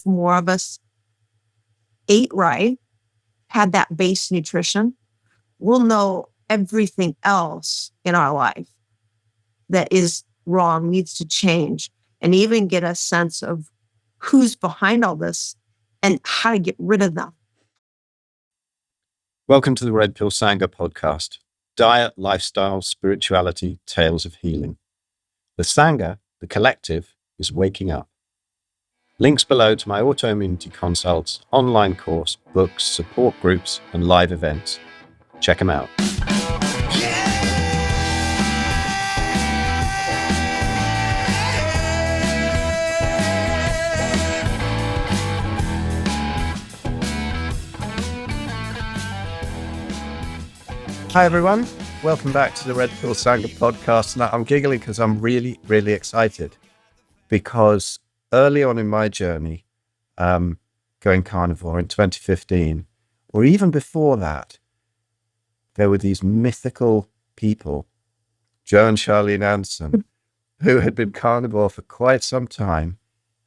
more of us ate right, had that base nutrition, we'll know everything else in our life that is wrong, needs to change, and even get a sense of who's behind all this and how to get rid of them. Welcome to the Red Pill Sangha podcast. Diet, lifestyle, spirituality, tales of healing. The Sangha, the collective, is waking up. Links below to my autoimmunity consults, online course, books, support groups, and live events. Check them out. Hi everyone, welcome back to the Red Pill Sangha podcast. Now I'm giggling because I'm really, really excited because early on in my journey, going carnivore in 2015, or even before that, there were these mythical people, Joe and Charlene Andersen, who had been carnivore for quite some time.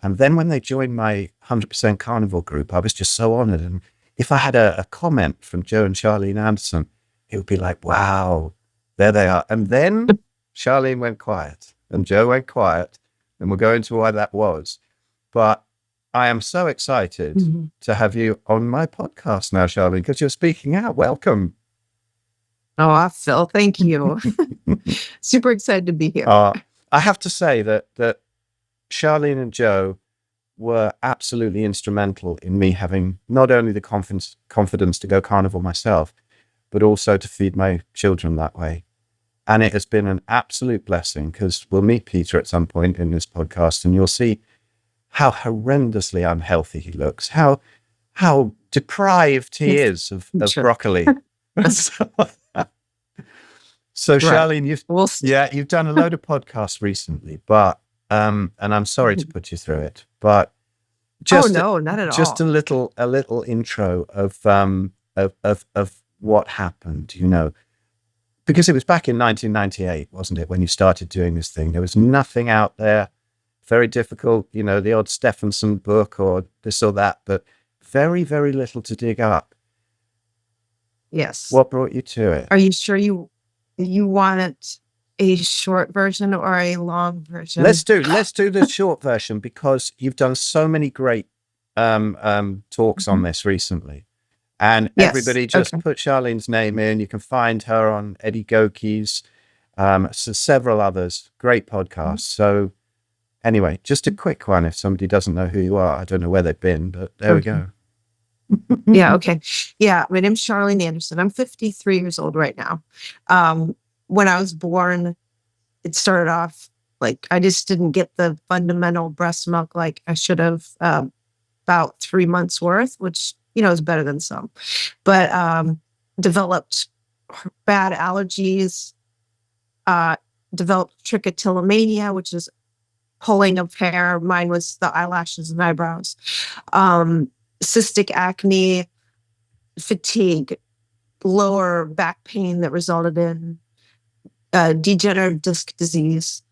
And then when they joined my 100% carnivore group, I was just so honored. And if I had a comment from Joe and Charlene Andersen, it would be like, wow, there they are. And then Charlene went quiet and Joe went quiet, and we'll go into why that was. But I am so excited to have you on my podcast now, Charlene, because you're speaking out. Welcome. Oh, Phil, thank you. Super excited to be here. I have to say that Charlene and Joe were absolutely instrumental in me having not only the confidence to go carnivore myself, but also to feed my children that way. And it has been an absolute blessing, because we'll meet Peter at some point in this podcast and you'll see how horrendously unhealthy he looks, how deprived he is of broccoli. So Charlene, you've done a load of podcasts recently, but and I'm sorry to put you through it, but just not at all. Just a little intro of what happened, because it was back in 1998, wasn't it, when you started doing this thing? There was nothing out there, very difficult, the odd Stephenson book or this or that, but very, very little to dig up. Yes. What brought you to it? Are you sure you wanted a short version or a long version? Let's do the short version, because you've done so many great talks on this recently. And everybody just put Charlene's name in. You can find her on Eddie Goki's, several others. Great podcasts. So anyway, just a quick one if somebody doesn't know who you are. I don't know where they've been, but there we go. Yeah, okay. Yeah, my name's Charlene Andersen. I'm 53 years old right now. When I was born, it started off like I just didn't get the fundamental breast milk like I should have, about 3 months worth, which is better than some, but developed bad allergies, developed trichotillomania, which is pulling of hair. Mine was the eyelashes and eyebrows, cystic acne, fatigue, lower back pain that resulted in degenerative disc disease,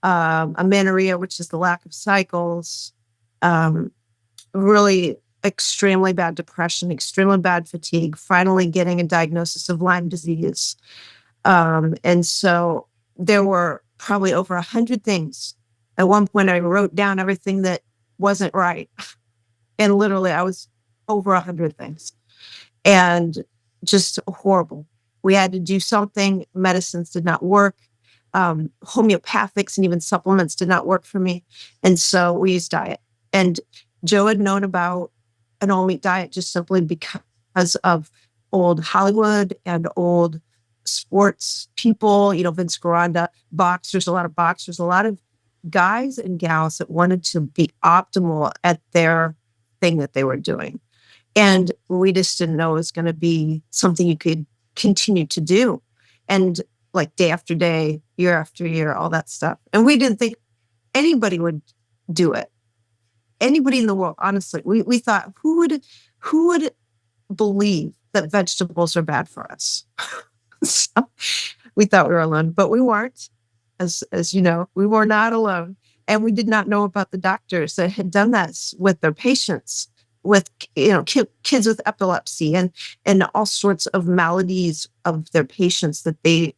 amenorrhea, which is the lack of cycles, really extremely bad depression, extremely bad fatigue, finally getting a diagnosis of Lyme disease. And so there were probably over 100 things. At one point, I wrote down everything that wasn't right. And literally, I was over 100 things. And just horrible. We had to do something. Medicines did not work. Homeopathics and even supplements did not work for me. And so we used diet. And Joe had known about an all-meat diet just simply because of old Hollywood and old sports people, Vince Guaranda, boxers, a lot of guys and gals that wanted to be optimal at their thing that they were doing. And we just didn't know it was going to be something you could continue to do. And like day after day, year after year, all that stuff. And we didn't think anybody would do it. Anybody in the world, honestly. We thought, who would believe that vegetables are bad for us? So we thought we were alone, but we weren't. As you know, we were not alone. And we did not know about the doctors that had done that with their patients, with kids with epilepsy and all sorts of maladies of their patients that they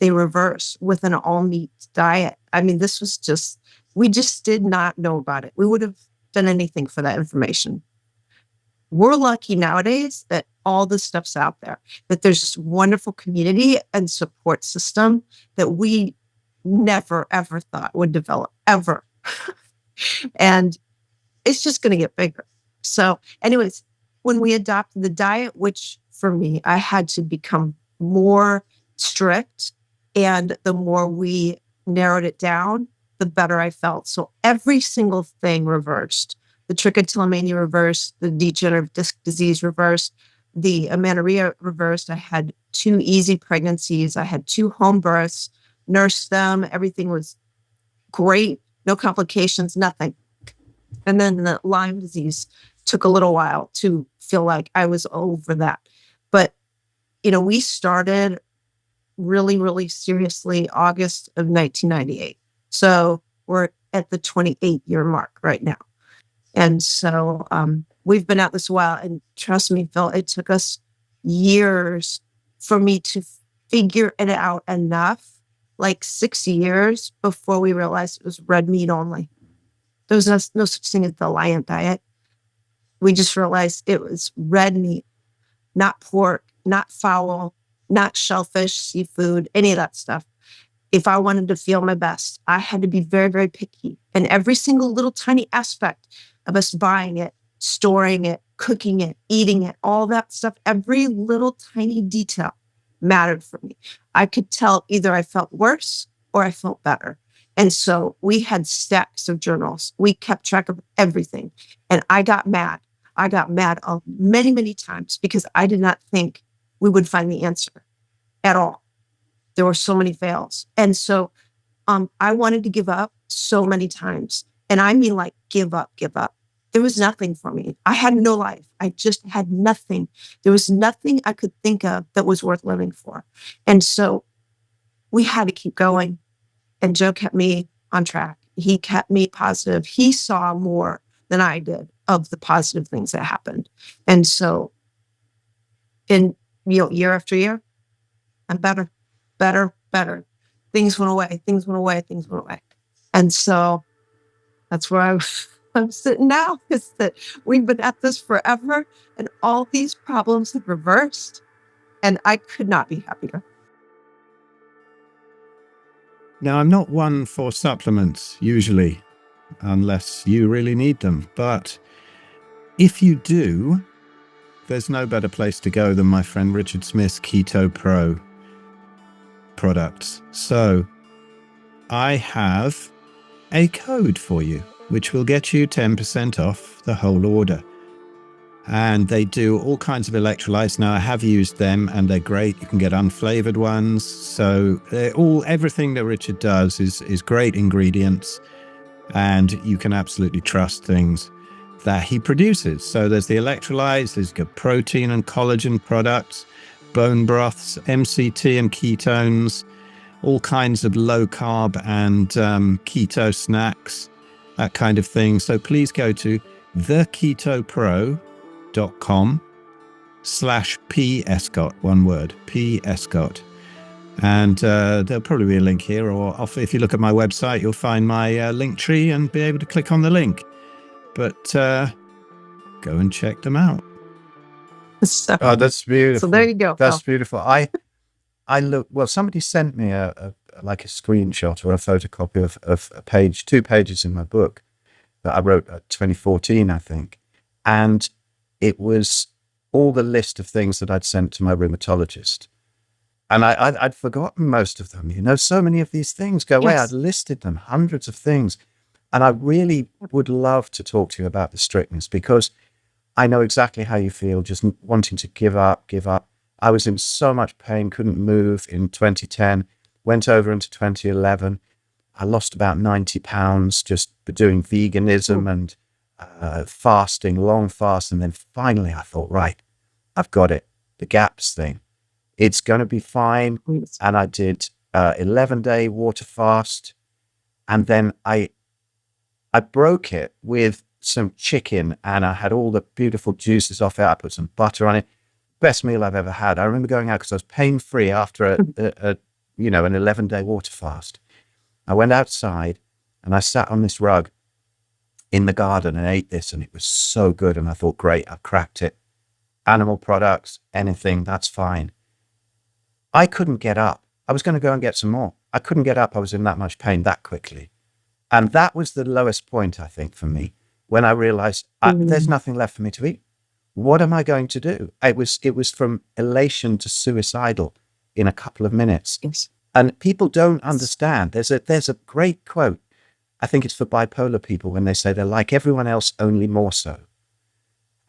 reverse with an all meat diet. I mean, this was just, we just did not know about it. We would have done anything for that information. We're lucky nowadays that all this stuff's out there, that there's this wonderful community and support system that we never, ever thought would develop, ever. And it's just going to get bigger. So anyways, when we adopted the diet, which for me, I had to become more strict, and the more we narrowed it down, the better I felt. So every single thing reversed. The trichotillomania reversed, the degenerative disc disease reversed, the amenorrhea reversed. I had 2 easy pregnancies. I had 2 home births, nursed them. Everything was great. No complications, nothing. And then the Lyme disease took a little while to feel like I was over that. But, we started really, really seriously August of 1998. So we're at the 28-year mark right now. And so we've been at this a while. And trust me, Phil, it took us years for me to figure it out enough, like 6 years before we realized it was red meat only. There was no such thing as the lion diet. We just realized it was red meat, not pork, not fowl, not shellfish, seafood, any of that stuff. If I wanted to feel my best, I had to be very, very picky. And every single little tiny aspect of us buying it, storing it, cooking it, eating it, all that stuff, every little tiny detail mattered for me. I could tell either I felt worse or I felt better. And so we had stacks of journals. We kept track of everything. And I got mad. I got mad many, many times because I did not think we would find the answer at all. There were so many fails. And so I wanted to give up so many times. And I mean, like, give up. There was nothing for me. I had no life. I just had nothing. There was nothing I could think of that was worth living for. And so we had to keep going. And Joe kept me on track. He kept me positive. He saw more than I did of the positive things that happened. And so year after year, I'm better. Things went away. And so that's where I'm sitting now, is that we've been at this forever and all these problems have reversed, and I could not be happier. Now, I'm not one for supplements, usually, unless you really need them. But if you do, there's no better place to go than my friend Richard Smith's Keto Pro products. So I have a code for you, which will get you 10% off the whole order. And they do all kinds of electrolytes. Now, I have used them and they're great. You can get unflavored ones. So everything that Richard does is great ingredients, and you can absolutely trust things that he produces. So there's the electrolytes, there's good protein and collagen products, bone broths, MCT and ketones, all kinds of low carb and keto snacks, that kind of thing. So please go to theketopro.com/Escott, one word, Escott. And there'll probably be a link here, or if you look at my website, you'll find my link tree and be able to click on the link. But go and check them out. So, that's beautiful. So there you go. That's beautiful. I look, well, somebody sent me a screenshot or a photocopy of a page, 2 pages in my book that I wrote at 2014, I think. And it was all the list of things that I'd sent to my rheumatologist. And I'd forgotten most of them. So many of these things go away. I'd listed them, hundreds of things. And I really would love to talk to you about the strictness, because I know exactly how you feel, just wanting to give up. I was in so much pain, couldn't move in 2010, went over into 2011. I lost about 90 pounds just doing veganism and fasting, long fast. And then finally I thought, right, I've got it. The GAPS thing. It's going to be fine. And I did 11-day water fast. And then I I broke it with some chicken and I had all the beautiful juices off it. I put some butter on it. Best meal I've ever had. I remember going out because I was pain-free after an 11-day water fast. I went outside and I sat on this rug in the garden and ate this, and it was so good. And I thought, great, I've cracked it. Animal products, anything, that's fine. I couldn't get up. I was going to go and get some more. I couldn't get up. I was in that much pain that quickly. And that was the lowest point, I think, for me, when I realized there's nothing left for me to eat. What am I going to do? It was from elation to suicidal in a couple of minutes. Yes. And people don't understand. There's a great quote. I think it's for bipolar people when they say they're like everyone else, only more so.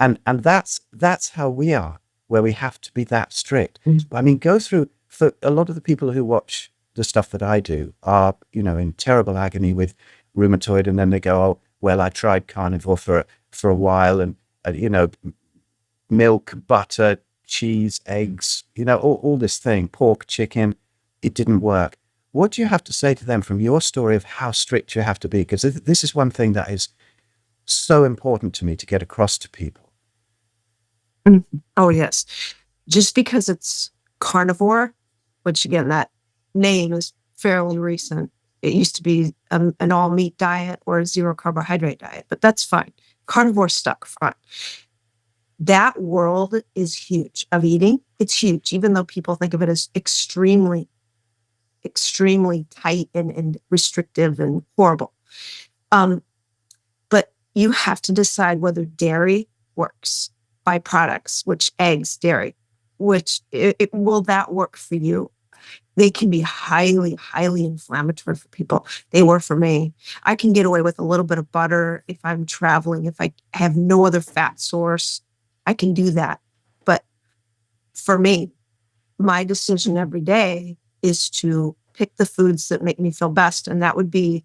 And that's how we are, where we have to be that strict. I mean, go through, for a lot of the people who watch the stuff that I do are, in terrible agony with rheumatoid, and then they go, oh, well, I tried carnivore for a while, and milk, butter, cheese, eggs, all this thing, pork, chicken, it didn't work. What do you have to say to them from your story of how strict you have to be? Because this is one thing that is so important to me to get across to people. Oh, yes. Just because it's carnivore, which again, that name is fairly recent. It used to be an all meat diet or a zero carbohydrate diet, but that's fine. Carnivore stuck fine. That world is huge of eating. It's huge, even though people think of it as extremely, extremely tight and restrictive and horrible. But you have to decide whether dairy works. Byproducts, which eggs, dairy, which will that work for you? They can be highly, highly inflammatory for people. They were for me. I can get away with a little bit of butter if I'm traveling, if I have no other fat source, I can do that. But for me, my decision every day is to pick the foods that make me feel best. And that would be,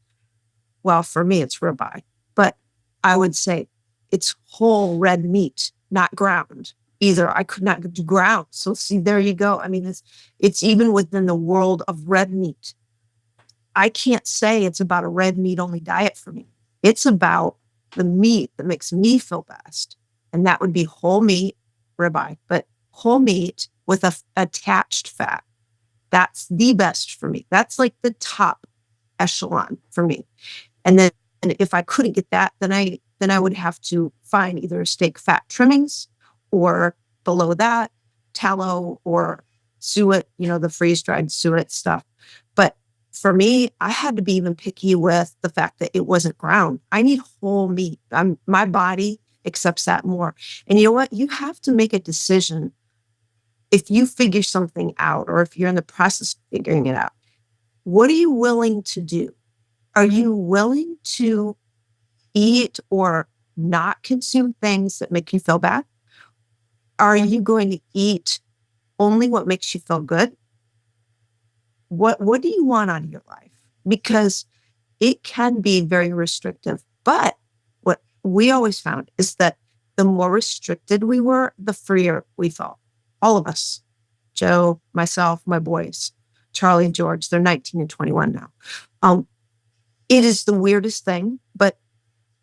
well, for me, it's ribeye. But I would say it's whole red meat, not ground either. I could not do ground. So see, there you go. I mean, it's even within the world of red meat. I can't say it's about a red meat only diet for me. It's about the meat that makes me feel best. And that would be whole meat, ribeye, but whole meat with a attached fat. That's the best for me. That's like the top echelon for me. And then if I couldn't get that, then I would have to find either steak fat trimmings or below that, tallow or suet, the freeze-dried suet stuff. But for me, I had to be even picky with the fact that it wasn't ground. I need whole meat. My body accepts that more. And you know what? You have to make a decision if you figure something out or if you're in the process of figuring it out. What are you willing to do? Are you willing to eat or not consume things that make you feel bad? Are you going to eat only what makes you feel good? What do you want out of your life? Because it can be very restrictive. But what we always found is that the more restricted we were, the freer we felt. All of us. Joe, myself, my boys, Charlie and George, they're 19 and 21 now. It is the weirdest thing, but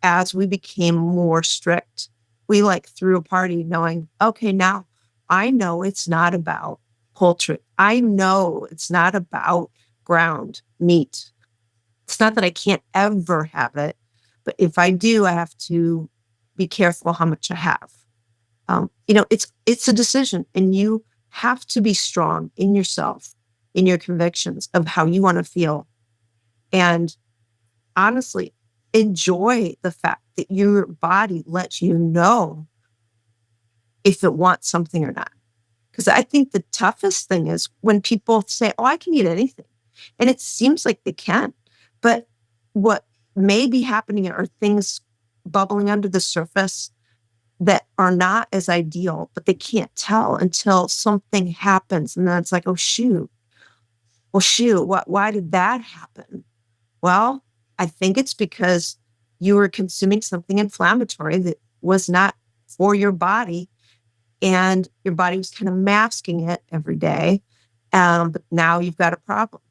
as we became more strict, we threw a party knowing, okay, now I know it's not about poultry. I know it's not about ground meat. It's not that I can't ever have it, but if I do, I have to be careful how much I have. It's a decision, and you have to be strong in yourself, in your convictions of how you want to feel. And honestly, enjoy the fact that your body lets you know if it wants something or not. Because I think the toughest thing is when people say, oh, I can eat anything. And it seems like they can. But what may be happening are things bubbling under the surface that are not as ideal, but they can't tell until something happens. And then it's like, oh, shoot. Well, shoot, why did that happen? Well, I think it's because you were consuming something inflammatory that was not for your body, and your body was kind of masking it every day. But now you've got a problem.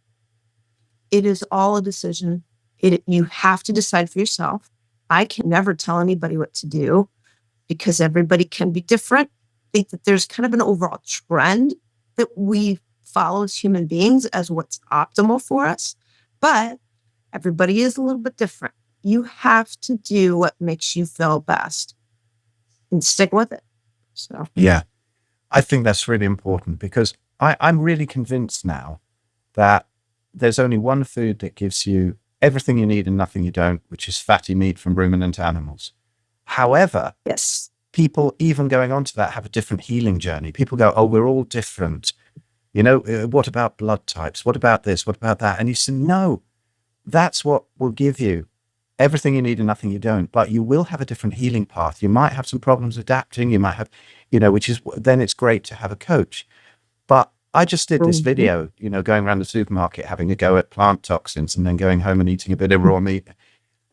It is all a decision. You have to decide for yourself. I can never tell anybody what to do because everybody can be different. I think that there's kind of an overall trend that we follow as human beings as what's optimal for us, but everybody is a little bit different. You have to do what makes you feel best and stick with it. So, Yeah, I think that's really important because I'm really convinced now that there's only one food that gives you everything you need and nothing you don't, which is fatty meat from ruminant animals. However, yes. people even going on to that have a different healing journey. People go, oh, we're all different. What about blood types? What about this? What about that? And you say, no, that's what will give you everything you need and nothing you don't. But you will have a different healing path. You might have some problems adapting. You might have, which is then it's great to have a coach. But I just did this video, going around the supermarket, having a go at plant toxins and then going home and eating a bit of raw meat.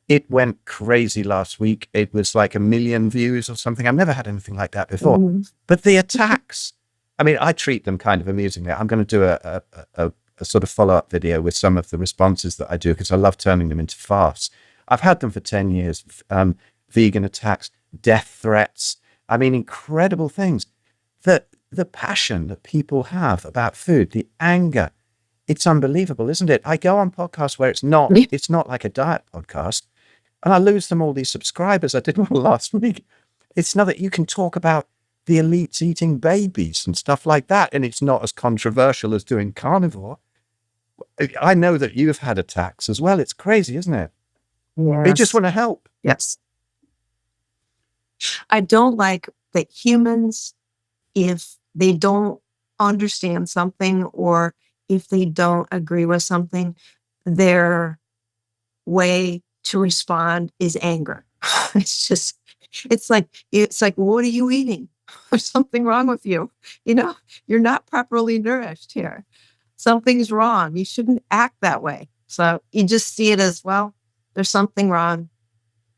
It went crazy last week. It was like 1 million views or something. I've never had anything like that before. But the attacks, I mean, I treat them kind of amusingly. I'm going to do a sort of follow-up video with some of the responses that I do because I love turning them into farce. I've had them for 10 years. Vegan attacks, death threats. I mean, incredible things. The passion that people have about food, the anger, it's unbelievable, isn't it? I go on podcasts where it's not like a diet podcast, and I lose them all these subscribers. I did one last week. It's not that you can talk about the elites eating babies and stuff like that, and it's not as controversial as doing carnivore. I know that you've had attacks as well. It's crazy, isn't it? Yes. They just want to help. Yes. I don't like that humans, if they don't understand something or if they don't agree with something, their way to respond is anger. It's like, what are you eating? There's something wrong with you. You're not properly nourished here. Something's wrong. You shouldn't act that way. So you just see it as, well, there's something wrong.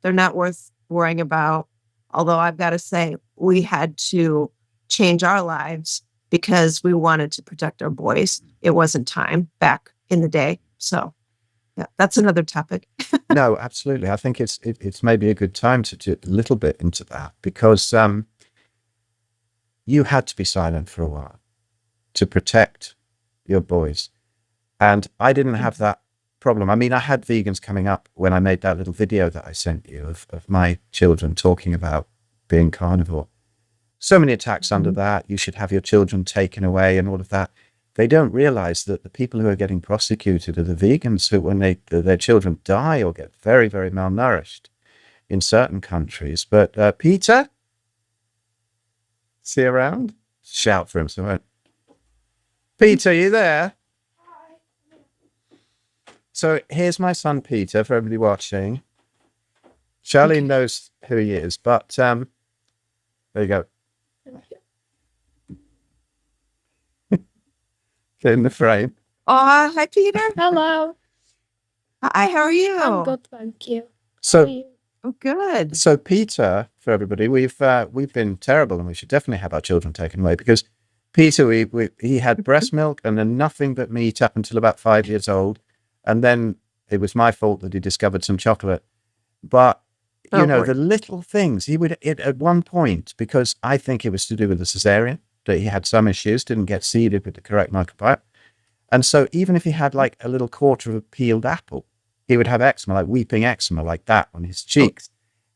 They're not worth worrying about. Although I've got to say, we had to change our lives because we wanted to protect our boys. It wasn't time back in the day. So yeah, that's another topic. No, absolutely. I think it's maybe a good time to do a little bit into that because you had to be silent for a while to protect your boys. And I didn't have that problem. I mean, I had vegans coming up when I made that little video that I sent you of my children talking about being carnivore. So many attacks under that. You should have your children taken away and all of that. They don't realize that the people who are getting prosecuted are the vegans who, when their children die or get very, very malnourished in certain countries. But Peter, see you around? Shout for him. So Peter, you there? So here's my son, Peter, for everybody watching. Charlene knows who he is, but there you go. Get in the frame. Oh, hi, Peter. Hello. Hi, how are you? I'm good, thank you. So, Oh, good. so Peter, for everybody, we've been terrible, and we should definitely have our children taken away because Peter, he had breast milk and then nothing but meat up until about 5 years old, and then it was my fault that he discovered some chocolate. But the little things he would at one point, because I think it was to do with the cesarean, that he had some issues, didn't get seeded with the correct microbiome. And so even if he had like a little quarter of a peeled apple, he would have eczema, like weeping eczema like that on his cheeks.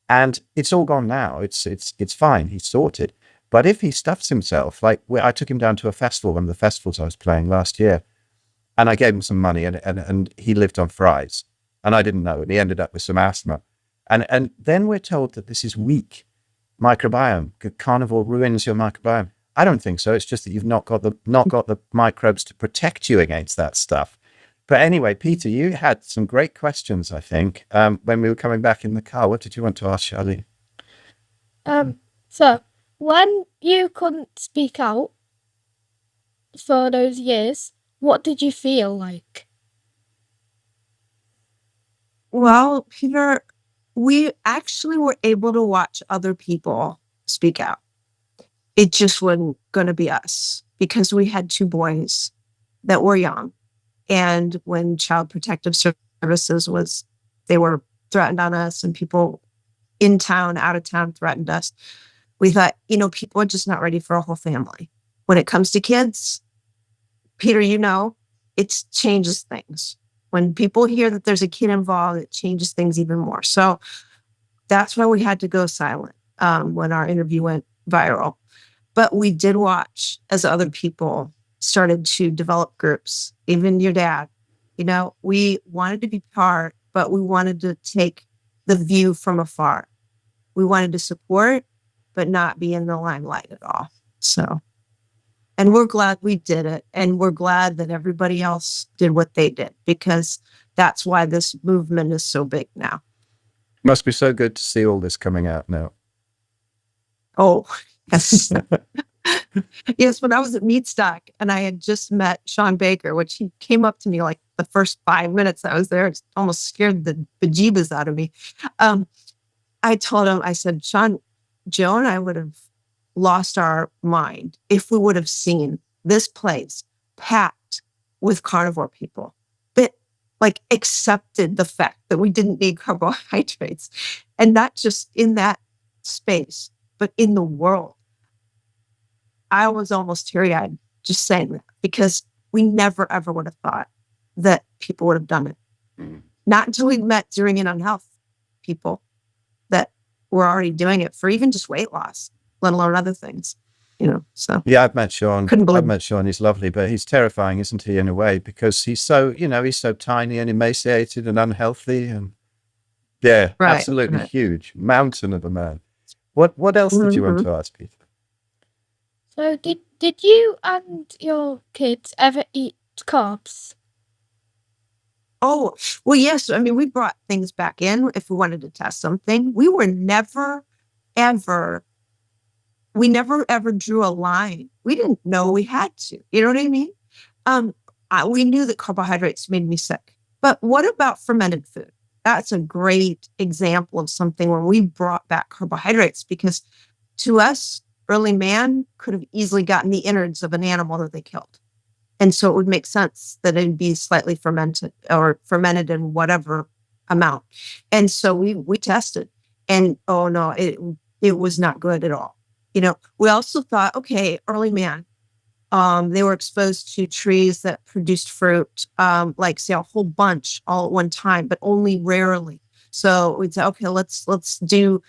And it's all gone now. It's fine. He's sorted. But if he stuffs himself, like I took him down to a festival, one of the festivals I was playing last year, and I gave him some money and he lived on fries. And I didn't know. And he ended up with some asthma. And then we're told that this is weak microbiome. Carnivore ruins your microbiome. I don't think so. It's just that you've not got the microbes to protect you against that stuff. But anyway, Peter, you had some great questions, I think, when we were coming back in the car. What did you want to ask, Charlie? So when you couldn't speak out for those years, what did you feel like? Well, Peter, we actually were able to watch other people speak out. It just wasn't going to be us because we had 2 boys that were young. And when Child Protective Services they were threatened on us and people in town, out of town, threatened us. We thought, people are just not ready for a whole family. When it comes to kids, Peter, it changes things. When people hear that there's a kid involved, it changes things even more. So that's why we had to go silent when our interview went viral. But we did watch as other people started to develop groups, even your dad. We wanted to be part, but we wanted to take the view from afar. We wanted to support, but not be in the limelight at all. So, and we're glad we did it. And we're glad that everybody else did what they did, because that's why this movement is so big now. Must be so good to see all this coming out now. Oh, yes. Yes, when I was at Meatstock and I had just met Sean Baker, which he came up to me like the first 5 minutes I was there, it almost scared the bejeebas out of me. I told him, I said, Sean, Joe and I would have lost our mind if we would have seen this place packed with carnivore people that accepted the fact that we didn't need carbohydrates, and not just in that space, but in the world. I was almost teary-eyed just saying that, because we never, ever would have thought that people would have done it. Not until we met Zeroing In on Health people that were already doing it for even just weight loss, let alone other things, so. Yeah, I've met Sean. Couldn't believe I've met Sean. He's lovely, but he's terrifying, isn't he, in a way, because he's so, he's so tiny and emaciated and unhealthy, and right, absolutely right. Huge mountain of a man. What else did you want to ask, Peter? So did you and your kids ever eat carbs? Oh, well, yes. I mean, we brought things back in if we wanted to test something. We never, ever drew a line. We didn't know we had to. You know what I mean? We knew that carbohydrates made me sick. But what about fermented food? That's a great example of something where we brought back carbohydrates, because to us, early man could have easily gotten the innards of an animal that they killed. And so it would make sense that it'd be slightly fermented in whatever amount. And so we tested, and oh no, it was not good at all. We also thought, okay, early man, they were exposed to trees that produced fruit, say a whole bunch all at one time, but only rarely. So we'd say, okay, let's do,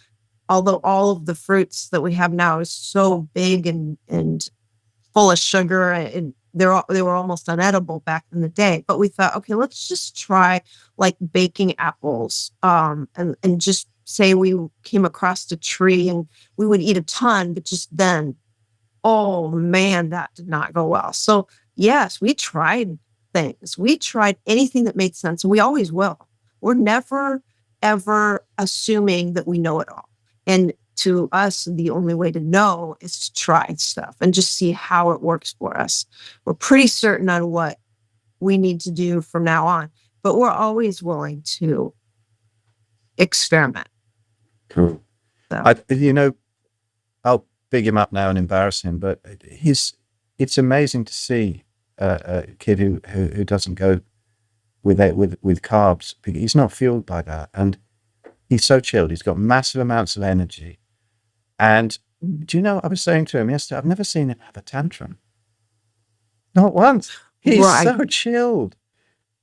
although all of the fruits that we have now is so big and full of sugar, and they were almost unedible back in the day. But we thought, okay, let's just try baking apples, and just say we came across a tree and we would eat a ton, but just then, oh man, that did not go well. So yes, we tried things. We tried anything that made sense, and we always will. We're never, ever assuming that we know it all. And to us, the only way to know is to try stuff and just see how it works for us. We're pretty certain on what we need to do from now on, but we're always willing to experiment. Cool. So. I'll big him up now and embarrass him, but it's amazing to see a kid who doesn't go with carbs. He's not fueled by that, and he's so chilled. He's got massive amounts of energy. And do you know, I was saying to him yesterday, I've never seen him have a tantrum. Not once. He's right. So chilled.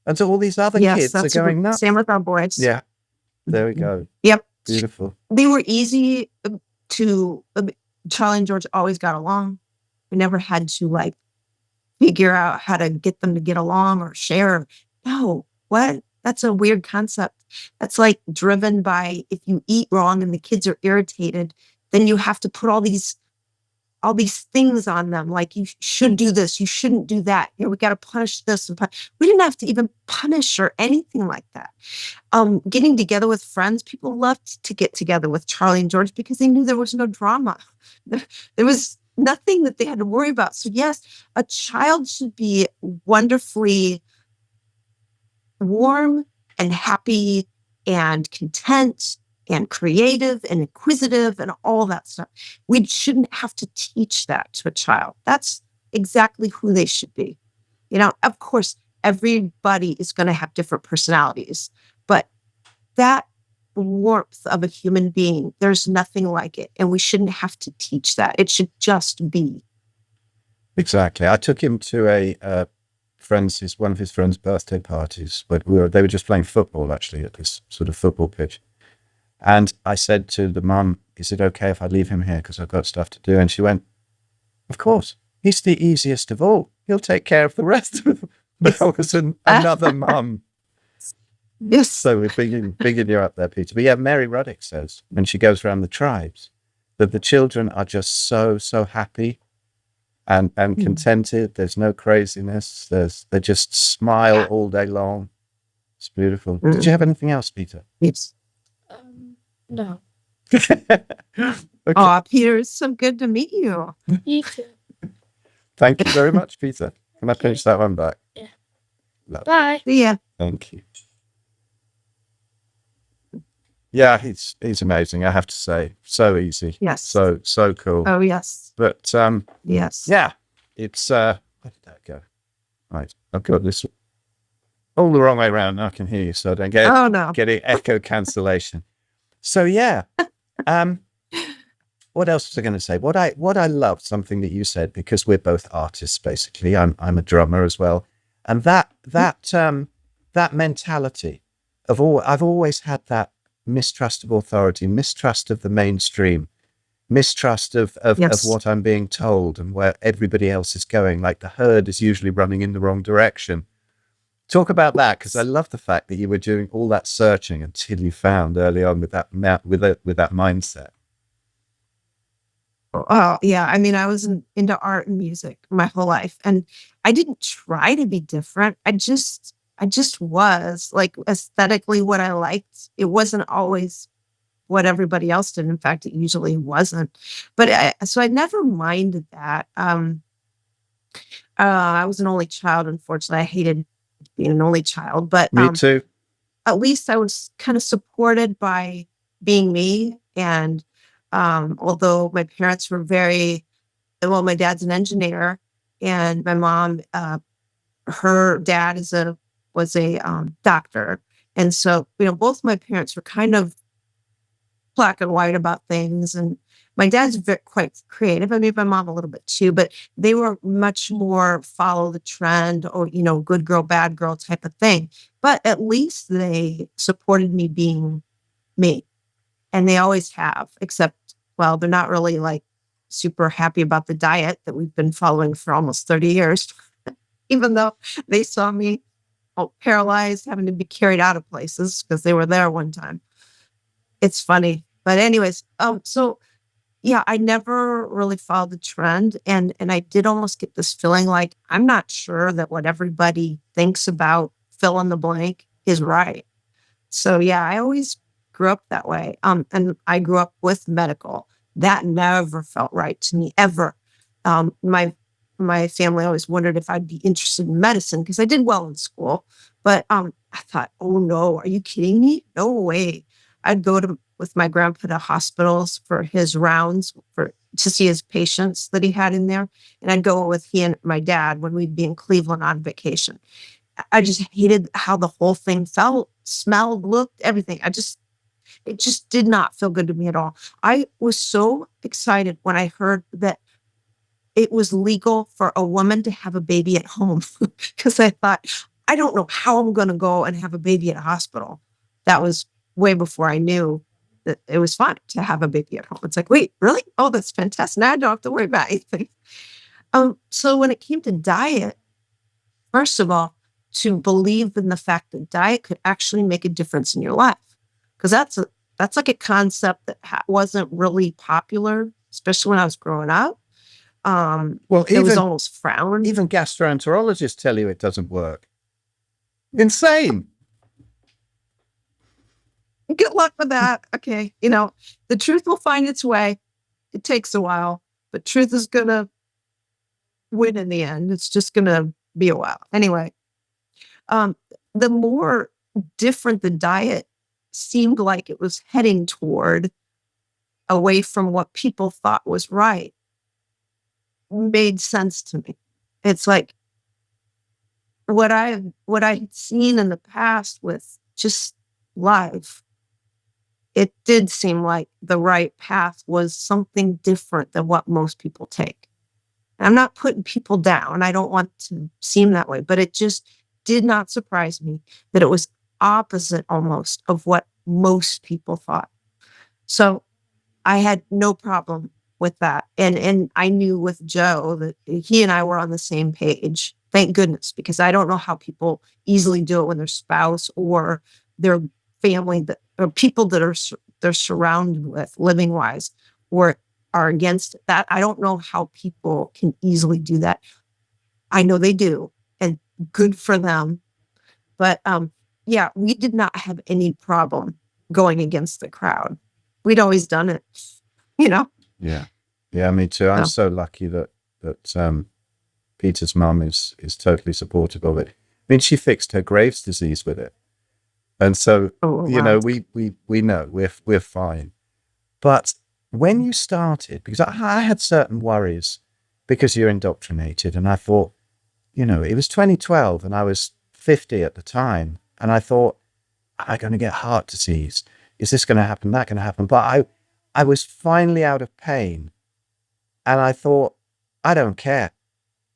And so all these other kids are going nuts. Same with our boys. Yeah. There we go. Yep. Beautiful. They were easy to, Charlie and George always got along. We never had to figure out how to get them to get along or share. No, what? That's a weird concept. That's driven by, if you eat wrong and the kids are irritated, then you have to put all these things on them. You should do this, you shouldn't do that. We got to punish this. We didn't have to even punish or anything like that. Getting together with friends, people loved to get together with Charlie and George because they knew there was no drama. There was nothing that they had to worry about. So yes, a child should be wonderfully warm and happy and content and creative and inquisitive and all that stuff. We shouldn't have to teach that to a child. That's exactly who they should be. Of course, everybody is going to have different personalities, but that warmth of a human being. There's nothing like it. And we shouldn't have to teach that. It should just be. Exactly. I took him to one of his friends' birthday parties, but they were just playing football actually at this sort of football pitch. And I said to the mum, "Is it okay if I leave him here because I've got stuff to do?" And she went, "Of course. He's the easiest of all. He'll take care of the rest of them." But I was another mum. Yes. So we're bigging you up there, Peter. But yeah, Mary Ruddick says when she goes around the tribes that the children are just so happy and contented. There's no craziness. They just smile all day long. It's beautiful. Did you have anything else, Peter? Yes. No. Okay. Oh, Peter, it's so good to meet you. You too. Thank you very much, Peter. Can I pinch that one back? Yeah. Love. Bye. See ya. Thank you. Yeah, he's amazing, I have to say. So easy. Yes. So cool. Oh, yes. But Yes. yeah, it's where did that go? Right. I've got this all the wrong way around. Now I can hear you, so I don't get Oh, no. getting echo cancellation. So yeah. What else was I going to say? What I loved, something that you said, because we're both artists, basically. I'm a drummer as well. And that mentality of I've always had that mistrust of authority, mistrust of the mainstream, mistrust of Yes. what I'm being told and where everybody else is going. Like the herd is usually running in the wrong direction. Talk about that, because I love the fact that you were doing all that searching until you found early on with that mindset. Oh, yeah. I mean, I was into art and music my whole life, and I didn't try to be different. I just was like aesthetically what I liked. It wasn't always what everybody else did. In fact, it usually wasn't. But so I never minded that. I was an only child. Unfortunately, I hated being an only child. But Me too. at least I was kind of supported by being me. And although my parents were my dad's an engineer, and my mom, her dad was a doctor. And so, both my parents were kind of black and white about things. And my dad's quite creative. I mean, my mom a little bit too, but they were much more follow the trend or, good girl, bad girl type of thing. But at least they supported me being me. And they always have, except, well, they're not really like super happy about the diet that we've been following for almost 30 years, even though they saw me paralyzed, having to be carried out of places because they were there one time. It's funny. But anyways, so yeah, I never really followed the trend. And I did almost get this feeling like I'm not sure that what everybody thinks about fill in the blank is right. So yeah, I always grew up that way. And I grew up with medical. That never felt right to me ever. My family always wondered if I'd be interested in medicine because I did well in school. But I thought, oh no, are you kidding me? No way. I'd go with my grandpa to hospitals for his rounds to see his patients that he had in there. And I'd go with he and my dad when we'd be in Cleveland on vacation. I just hated how the whole thing felt, smelled, looked, everything. It just did not feel good to me at all. I was so excited when I heard that it was legal for a woman to have a baby at home because I thought, I don't know how I'm going to go and have a baby at a hospital. That was way before I knew that it was fun to have a baby at home. It's like, wait, really? Oh, that's fantastic. Now I don't have to worry about anything. So when it came to diet, first of all, to believe in the fact that diet could actually make a difference in your life, because that's like a concept that wasn't really popular, especially when I was growing up. Well, it was almost frowned. Even gastroenterologists tell you it doesn't work. Insane. Good luck with that. Okay. The truth will find its way. It takes a while, but truth is going to win in the end. It's just going to be a while. Anyway, the more different the diet seemed like it was heading toward, away from what people thought was right, made sense to me. It's like what I had seen in the past with just life it did seem like the right path was something different than what most people take. I'm not putting people down. I don't want to seem that way, but it just did not surprise me that it was opposite almost of what most people thought. So I had no problem with that. And I knew with Joe that he and I were on the same page. Thank goodness, because I don't know how people easily do it when their spouse or their family that or people that they're surrounded with living wise or are against that. I don't know how people can easily do that. I know they do, and good for them. But yeah, we did not have any problem going against the crowd. We'd always done it, you know. Yeah. Yeah, me too. I'm So, so lucky that Peter's mum is totally supportive of it. I mean, she fixed her Graves' disease with it. And so, oh you wow. know, we know we're fine. But when you started, because I had certain worries because you're indoctrinated, and I thought, you know, it was 2012 and I was 50 at the time, and I thought, am I going to get heart disease? Is this going to happen? That going to happen? But I was finally out of pain, and I thought, I don't care.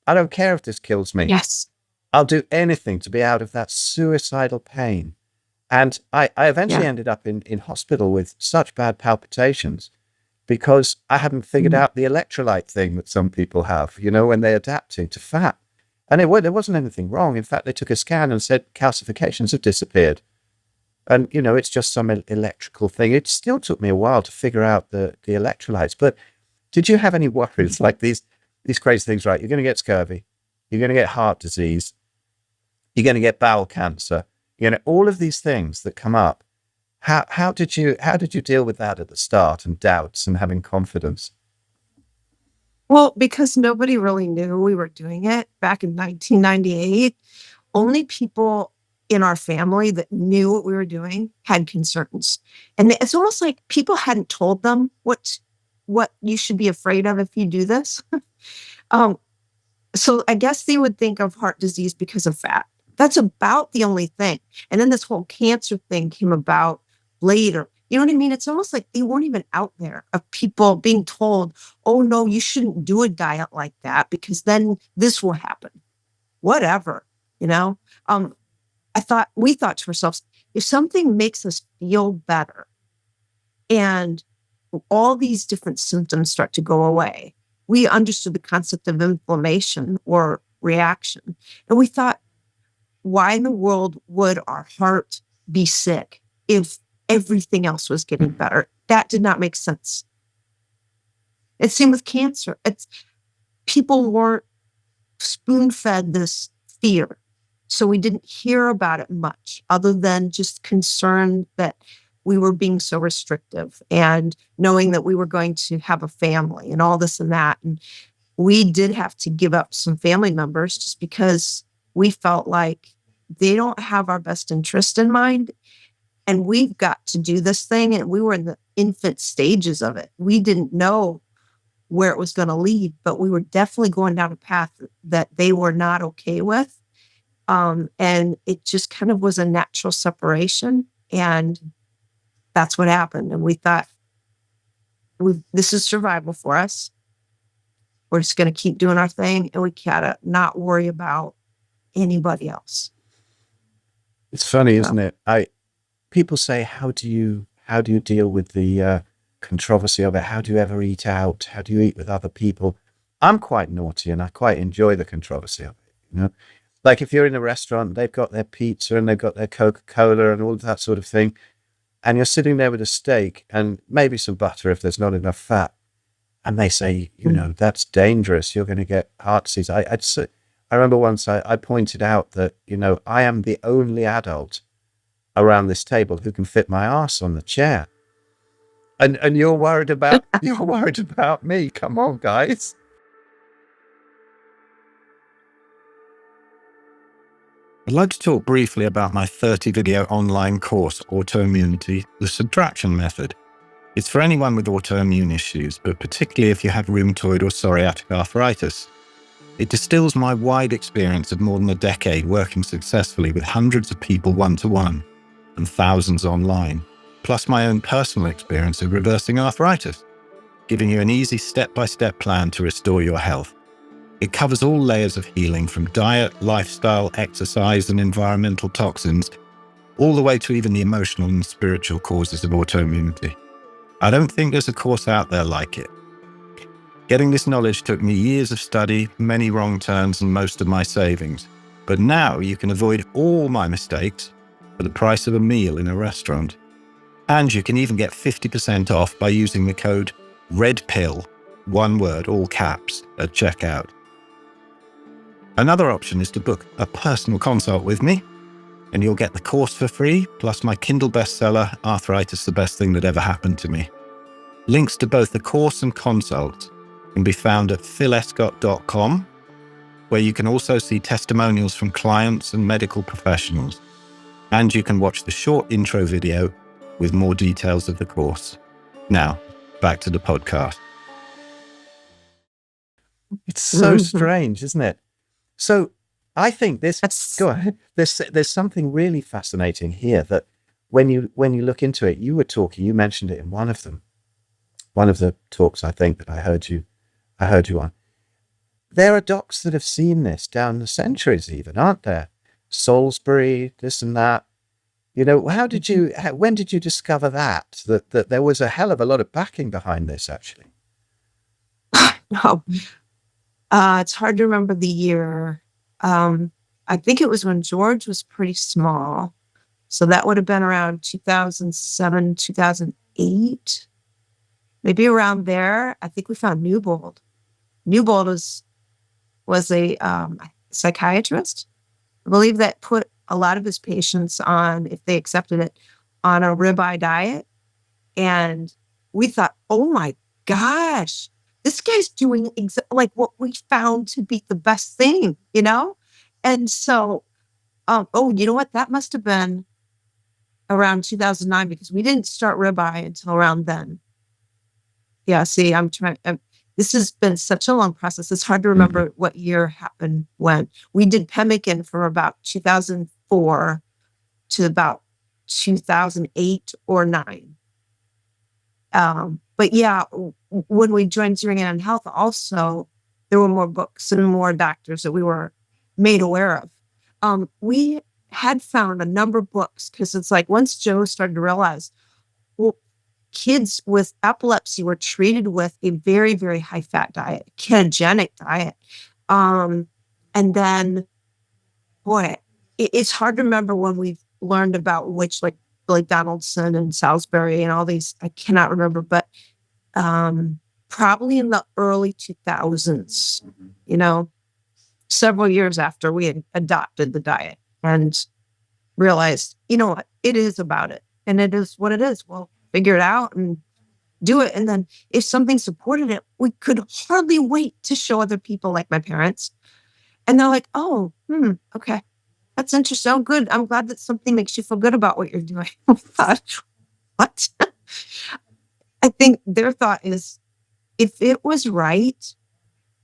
I don't care if this kills me. Yes. I'll do anything to be out of that suicidal pain. And I eventually Yeah. ended up in hospital with such bad palpitations because I hadn't figured out the electrolyte thing that some people have, you know, when they adapt to fat. And there wasn't anything wrong. In fact, they took a scan and said calcifications have disappeared. And, you know, it's just some electrical thing. It still took me a while to figure out the electrolytes. But did you have any worries like these crazy things, right? You're going to get scurvy. You're going to get heart disease. You're going to get bowel cancer. You know, all of these things that come up. How did you deal with that at the start, and doubts and having confidence? Well, because nobody really knew we were doing it back in 1998, only people in our family that knew what we were doing had concerns. And it's almost like people hadn't told them what you should be afraid of if you do this. um, so I guess they would think of heart disease because of fat. That's about the only thing. And then this whole cancer thing came about later. You know what I mean? It's almost like they weren't even out there of people being told, oh, no, you shouldn't do a diet like that because then this will happen. Whatever, you know? We thought to ourselves, if something makes us feel better and all these different symptoms start to go away, we understood the concept of inflammation or reaction. And we thought, why in the world would our heart be sick if everything else was getting better? That did not make sense. It's same with cancer. People weren't spoon-fed this fear. So we didn't hear about it much other than just concern that we were being so restrictive and knowing that we were going to have a family and all this and that. And we did have to give up some family members just because we felt like they don't have our best interest in mind. And we've got to do this thing. And we were in the infant stages of it. We didn't know where it was going to lead, but we were definitely going down a path that they were not okay with. And it just kind of was a natural separation. And that's what happened. And we thought, this is survival for us. We're just going to keep doing our thing. And we gotta not worry about anybody else. It's funny, isn't it? People say, how do you deal with the controversy of it? How do you ever eat out? How do you eat with other people? I'm quite naughty and I quite enjoy the controversy of it. You know, like if you're in a restaurant, they've got their pizza and they've got their Coca-Cola and all of that sort of thing, and you're sitting there with a steak and maybe some butter if there's not enough fat, and they say, you know, that's dangerous. You're going to get heart disease. I remember once I pointed out that, you know, I am the only adult around this table who can fit my arse on the chair. And you're worried about me. Come on, guys. I'd like to talk briefly about my 30-video online course, Autoimmunity, the Subtraction Method. It's for anyone with autoimmune issues, but particularly if you have rheumatoid or psoriatic arthritis. It distills my wide experience of more than a decade working successfully with hundreds of people one-to-one and thousands online plus my own personal experience of reversing arthritis, giving you an easy step-by-step plan to restore your health. It covers all layers of healing, from diet, lifestyle, exercise, and environmental toxins, all the way to even the emotional and spiritual causes of autoimmunity. I don't think there's a course out there like it. Getting this knowledge took me years of study, many wrong turns, and most of my savings. But now you can avoid all my mistakes for the price of a meal in a restaurant. And you can even get 50% off by using the code REDPILL, one word, all caps, at checkout. Another option is to book a personal consult with me, and you'll get the course for free, plus my Kindle bestseller, Arthritis: The Best Thing That Ever Happened to Me. Links to both the course and consult can be found at philescott.com, where you can also see testimonials from clients and medical professionals. And you can watch the short intro video with more details of the course. Now, back to the podcast. It's so strange, isn't it? So I think go ahead. There's something really fascinating here that when you look into it, you mentioned it in one of the talks, I think, that I heard you on. There are docs that have seen this down the centuries even, aren't there? Salisbury, this and that. You know, when did you discover that there was a hell of a lot of backing behind this, actually? No. It's hard to remember the year. I think it was when George was pretty small. So that would have been around 2007, 2008, maybe around there. I think we found Newbold. Newbold was a psychiatrist, I believe, that put a lot of his patients on, if they accepted it, on a ribeye diet. And we thought, oh my gosh, this guy's doing like what we found to be the best thing, you know? And so, you know what? That must have been around 2009, because we didn't start ribeye until around then. Yeah, see, this has been such a long process. It's hard to remember what year happened when. We did pemmican from about 2004 to about 2008 or 9. But yeah, when we joined Zeroing In on Health, also, there were more books and more doctors that we were made aware of. We had found a number of books, because it's like once Joe started to realize, well, kids with epilepsy were treated with a very, very high fat diet, ketogenic diet. And then, boy, it's hard to remember when we've learned about which, like Billy Donaldson and Salisbury and all these, I cannot remember, but probably in the early 2000s, you know, several years after we had adopted the diet and realized, you know what, it is about it. And it is what it is. Well, figure it out and do it. And then if something supported it, we could hardly wait to show other people, like my parents. And they're like, oh, okay. That's interesting. Oh, good. I'm glad that something makes you feel good about what you're doing. What? I think their thought is, if it was right,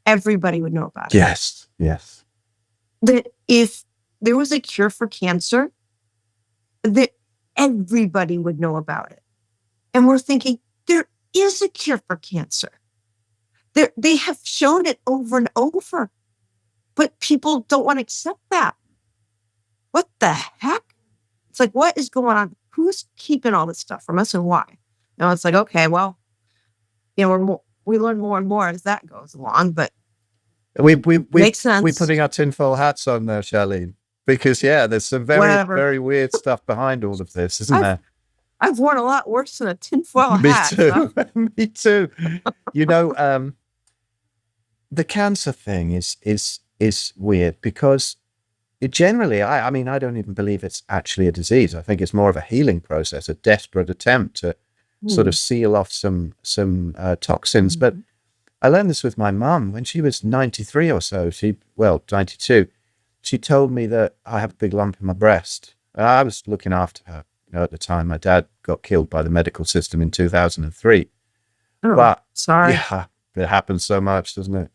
everybody would know about it. Yes. That if there was a cure for cancer, that everybody would know about it. And we're thinking, there is a cure for cancer. They have shown it over and over, but people don't want to accept that. What the heck? It's like, what is going on? Who's keeping all this stuff from us, and why? You know, it's like, okay, well, you know, we learn more and more as that goes along, but we makes sense. We're putting our tinfoil hats on there, Charlene, because there's some very, very weird stuff behind all of this, isn't there? I've worn a lot worse than a tinfoil hat. Me too. So. Me too. You know, the cancer thing is weird, because it generally, I mean, I don't even believe it's actually a disease. I think it's more of a healing process, a desperate attempt to sort of seal off some toxins. But I learned this with my mum when she was 93 or so. 92. She told me that I have a big lump in my breast. I was looking after her. You know, at the time, my dad got killed by the medical system in 2003. Oh, but sorry. Yeah, it happens so much, doesn't it?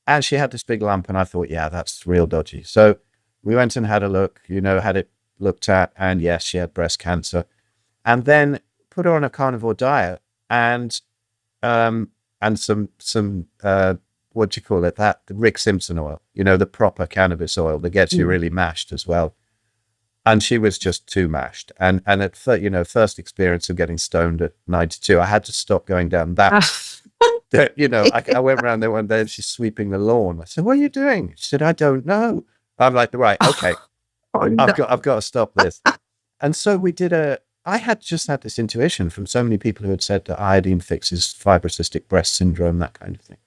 And she had this big lump, and I thought, that's real dodgy. So we went and had a look, had it looked at, and yes, she had breast cancer. and then put her on a carnivore diet and some what do you call it? That the Rick Simpson oil, the proper cannabis oil that gets you really mashed as well. And she was just too mashed. And at first experience of getting stoned at 92, I had to stop going down that. I went around there one day and she's sweeping the lawn. I said, "What are you doing?" She said, "I don't know." I'm like, "Right, okay, I've got to stop this." And so I had just had this intuition from so many people who had said that iodine fixes fibrocystic breast syndrome, that kind of thing.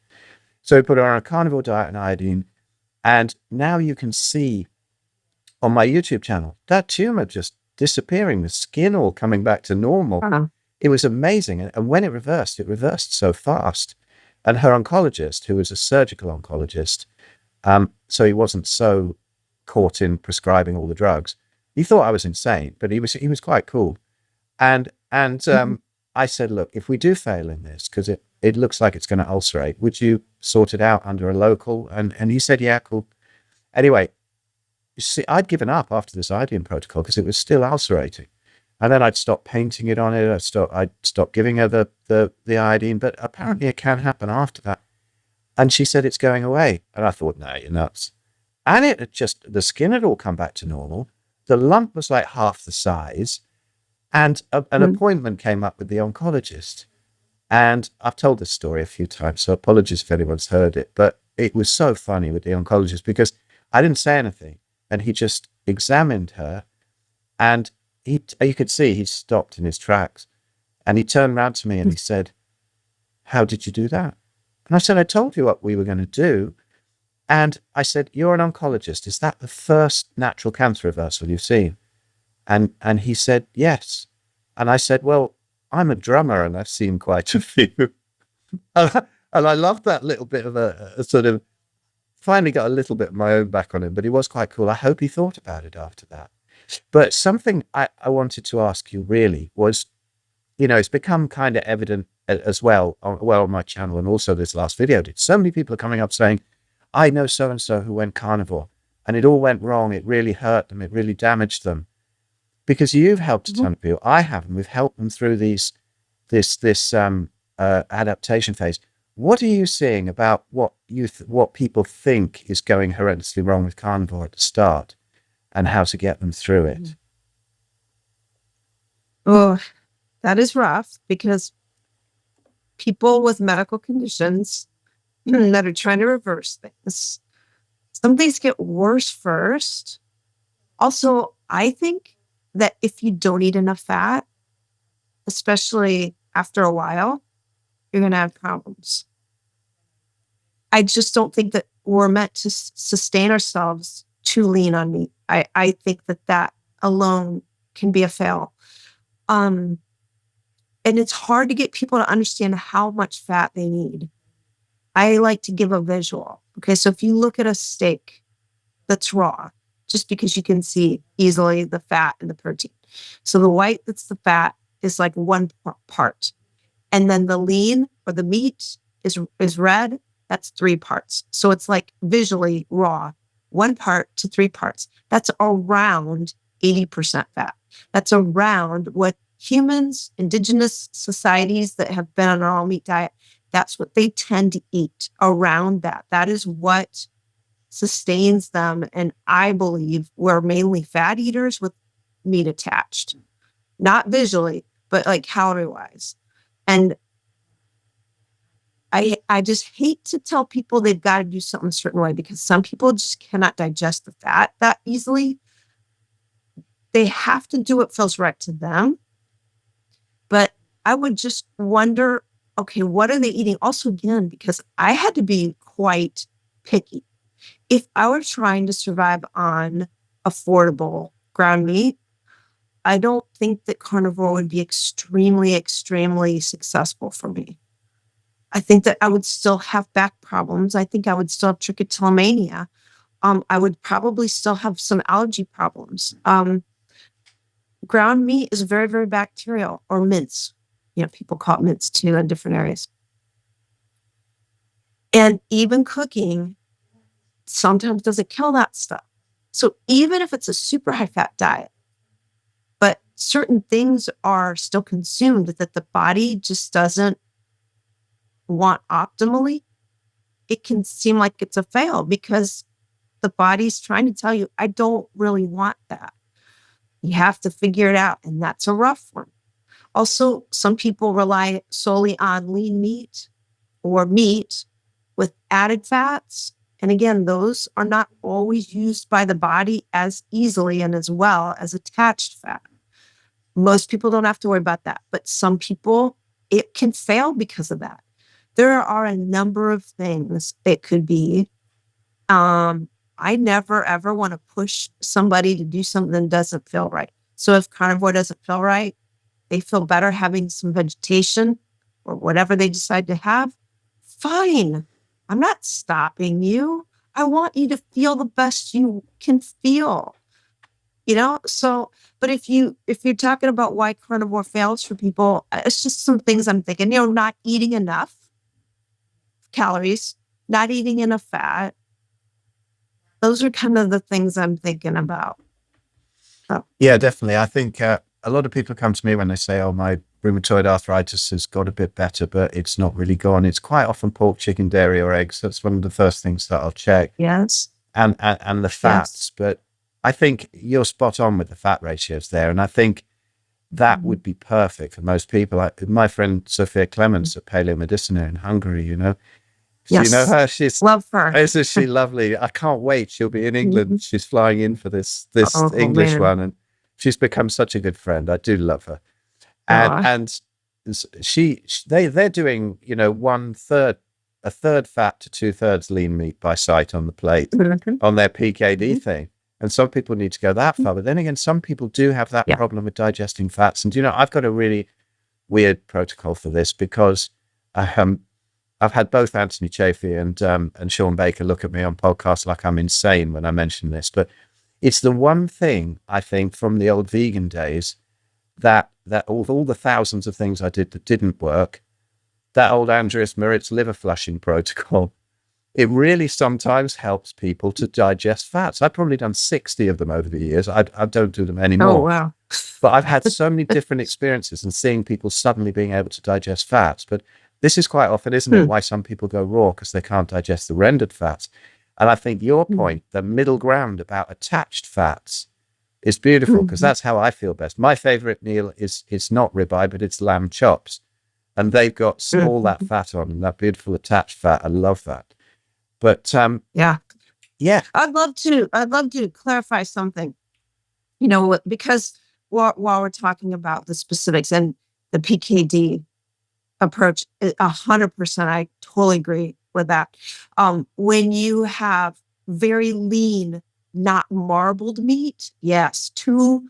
So we put her on a carnivore diet and iodine. And now you can see on my YouTube channel, that tumor just disappearing, the skin all coming back to normal. Uh-huh. It was amazing. And when it reversed so fast. And her oncologist, who was a surgical oncologist, so he wasn't so caught in prescribing all the drugs, he thought I was insane, but he was quite cool. And I said, "Look, if we do fail in this, because it looks like it's going to ulcerate, would you sort it out under a local?" And he said, "Yeah, cool." Anyway, you see, I'd given up after this iodine protocol because it was still ulcerating. And then I'd stop painting it on it. I'd stop giving her the iodine, but apparently it can happen after that. And she said, "It's going away." And I thought, "No, you're nuts." And it had the skin had all come back to normal. The lump was like half the size. And an appointment came up with the oncologist. And I've told this story a few times, so apologies if anyone's heard it. But it was so funny with the oncologist because I didn't say anything. And he just examined her. And you could see he stopped in his tracks. And he turned around to me and he said, "How did you do that?" And I said, "I told you what we were going to do." And I said, "You're an oncologist. Is that the first natural cancer reversal you've seen?" And he said, "Yes." And I said, "Well, I'm a drummer and I've seen quite a few." And I loved that little bit of a sort of, finally got a little bit of my own back on him, but he was quite cool. I hope he thought about it after that. But something I wanted to ask you really was, it's become kind of evident as well on my channel, and also this last video did. So many people are coming up saying, "I know so-and-so who went carnivore and it all went wrong. It really hurt them. It really damaged them." Because you've helped a ton of people. I haven't. We've helped them through this adaptation phase. What are you seeing about what people think is going horrendously wrong with carnivore at the start, and how to get them through it? Oh, that is rough, because people with medical conditions that are trying to reverse things, some things get worse first. Also, I think that if you don't eat enough fat, especially after a while, you're going to have problems. I just don't think that we're meant to sustain ourselves too lean on meat. I think that alone can be a fail. And it's hard to get people to understand how much fat they need. I like to give a visual. Okay, so if you look at a steak that's raw, just because you can see easily the fat and the protein. So the white that's the fat is like one part. And then the lean or the meat is red. That's 3 parts. So it's like visually raw, 1 part to 3 parts. That's around 80% fat. That's around what humans, indigenous societies that have been on an all meat diet, that's what they tend to eat, around that. That is what sustains them. And I believe we're mainly fat eaters with meat attached, not visually, but like calorie wise. And I just hate to tell people they've got to do something a certain way, because some people just cannot digest the fat that easily. They have to do what feels right to them. But I would just wonder, okay, what are they eating? Also, again, because I had to be quite picky. If I were trying to survive on affordable ground meat, I don't think that carnivore would be extremely, extremely successful for me. I think that I would still have back problems. I think I would still have trichotillomania. I would probably still have some allergy problems. Ground meat is very, very bacterial, or mince. People call it mince too in different areas. And even cooking sometimes doesn't kill that stuff. So even if it's a super high fat diet, but certain things are still consumed that the body just doesn't want optimally, it can seem like it's a fail because the body's trying to tell you, I don't really want that. You have to figure it out. And that's a rough one. Also, some people rely solely on lean meat or meat with added fats. And again, those are not always used by the body as easily and as well as attached fat. Most people don't have to worry about that, but some people, it can fail because of that. There are a number of things it could be. I never, ever want to push somebody to do something that doesn't feel right. So if carnivore doesn't feel right, they feel better having some vegetation or whatever they decide to have, fine. I'm not stopping you. I want you to feel the best you can feel. So, but if you're talking about why carnivore fails for people, it's just some things I'm thinking, not eating enough calories, not eating enough fat. Those are kind of the things I'm thinking about. So. Yeah, definitely. I think a lot of people come to me when they say, oh, my rheumatoid arthritis has got a bit better, but it's not really gone. It's quite often pork, chicken, dairy, or eggs. That's one of the first things that I'll check. Yes. And the fats. Yes. But I think you're spot on with the fat ratios there. And I think that would be perfect for most people. My friend Sophia Clements at Paleomedicina in Hungary, Yes. You know her? She's love her. Isn't she lovely? I can't wait. She'll be in England. She's flying in for this English one, and she's become such a good friend. I do love her. And they're doing, a third fat to 2/3 lean meat by sight on the plate on their PKD thing. And some people need to go that far. But then again, some people do have that problem with digesting fats. And, I've got a really weird protocol for this because I've had both Anthony Chaffee and Sean Baker look at me on podcasts like I'm insane when I mention this. But it's the one thing, I think, from the old vegan days that all the thousands of things I did that didn't work, that old Andreas Moritz liver flushing protocol, it really sometimes helps people to digest fats. I've probably done 60 of them over the years. I don't do them anymore. Oh, wow. But I've had so many different experiences and seeing people suddenly being able to digest fats. But this is quite often, isn't it, why some people go raw because they can't digest the rendered fats. And I think your point, the middle ground about attached fats, is beautiful because that's how I feel best. My favorite meal is not ribeye, but it's lamb chops. And they've got all that fat on and that beautiful attached fat. I love that. But yeah. I'd love to clarify something, because while we're talking about the specifics and the PKD approach, 100%, I totally agree with that. When you have very lean, not marbled meat, yes, two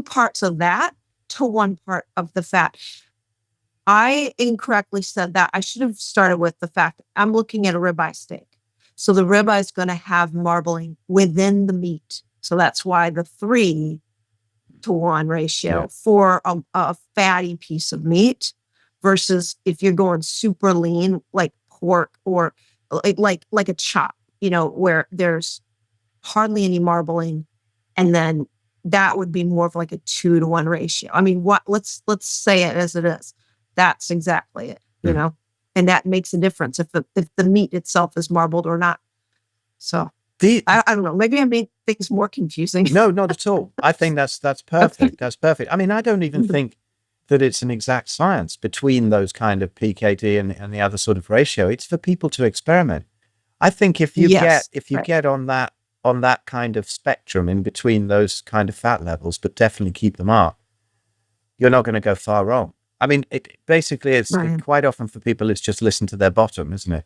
parts of that to one part of the fat. I incorrectly said that. I should have started with the fact I'm looking at a ribeye steak. So the ribeye is going to have marbling within the meat. So that's why the 3-to-1 ratio for a fatty piece of meat versus if you're going super lean, like pork or like a chop, where there's hardly any marbling. And then that would be more of like a 2-to-1 ratio. I mean, let's say it as it is. That's exactly it, and that makes a difference if the meat itself is marbled or not. So I don't know. Maybe I made things more confusing. No, not at all. I think that's perfect. Okay. That's perfect. I mean, I don't even think that it's an exact science between those kind of PKD and the other sort of ratio. It's for people to experiment. I think if you get on that kind of spectrum in between those kind of fat levels, but definitely keep them up, you're not going to go far wrong. I mean, it basically is quite often for people, it's just listen to their bottom, isn't it?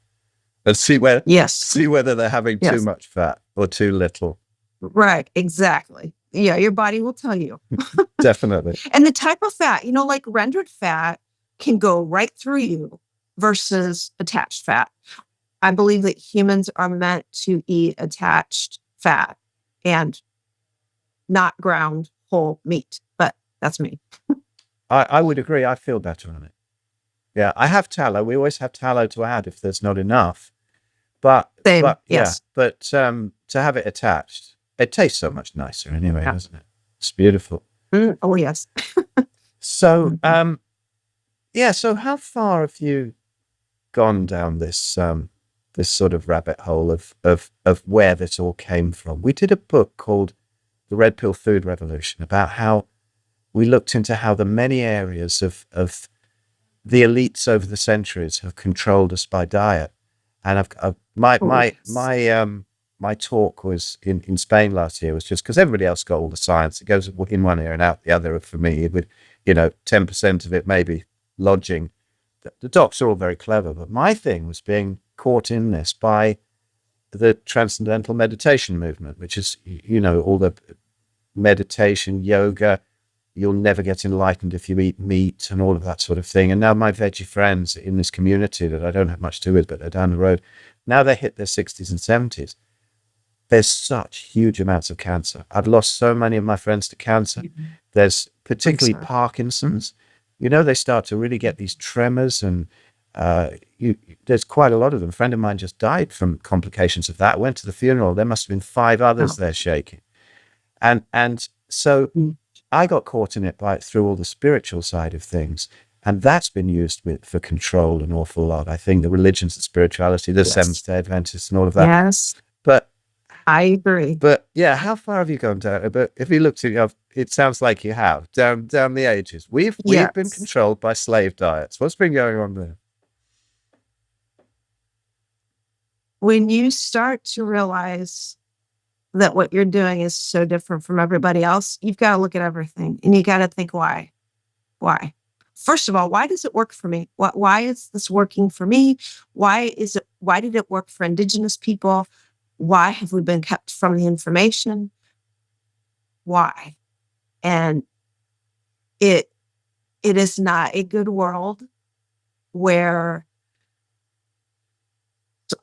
And see whether they're having too much fat or too little. Right, exactly. Yeah, your body will tell you. Definitely. And the type of fat, like rendered fat can go right through you versus attached fat. I believe that humans are meant to eat attached fat and not ground whole meat, but that's me. I would agree. I feel better on it. Yeah, I have tallow. We always have tallow to add if there's not enough. But yes. To have it attached, it tastes so much nicer anyway, doesn't it? It's beautiful. Oh, yes. So, so how far have you gone down this this sort of rabbit hole of where this all came from? We did a book called The Red Pill Food Revolution about how we looked into how the many areas of the elites over the centuries have controlled us by diet. And my talk was in Spain last year was just because everybody else got all the science. It goes in one ear and out the other. For me, with 10% of it maybe lodging. The docs are all very clever, but my thing was being caught in this by the transcendental meditation movement, which is all the meditation, yoga. You'll never get enlightened if you eat meat and all of that sort of thing. And now my veggie friends in this community that I don't have much to do with, but they're down the road, now they hit their 60s and 70s. There's such huge amounts of cancer. I've lost so many of my friends to cancer. There's particularly Parkinson's. They start to really get these tremors, and there's quite a lot of them. A friend of mine just died from complications of that. Went to the funeral. There must have been 5 others there shaking. And so I got caught in it through all the spiritual side of things. And that's been used for control an awful lot. I think the religions, the spirituality, the Seventh-day Adventists and all of that. Yes. But I agree. But yeah, how far have you gone down? But if you looked at it sounds like you have down the ages. We've been controlled by slave diets. What's been going on there? When you start to realize that what you're doing is so different from everybody else, you've got to look at everything and you got to think why. Why? First of all, why does it work for me? Why is this working for me? Why did it work for Indigenous people? Why have we been kept from the information? Why? And it is not a good world where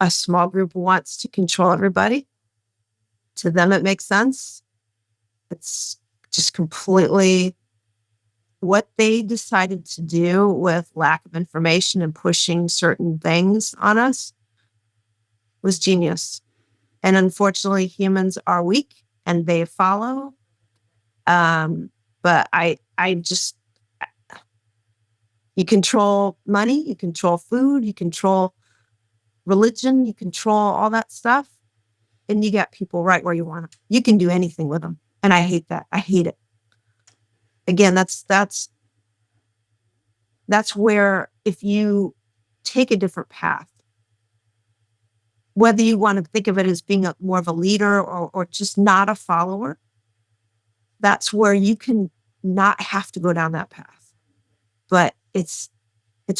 a small group wants to control everybody. To them, it makes sense. It's just completely what they decided to do with lack of information and pushing certain things on us was genius. And unfortunately, humans are weak and they follow. But you control money, you control food, you control religion, you control all that stuff. And you got people right where you want them. You can do anything with them. And I hate that. I hate it. Again, that's where if you take a different path, whether you want to think of it as being more of a leader or just not a follower, that's where you can not have to go down that path. But it's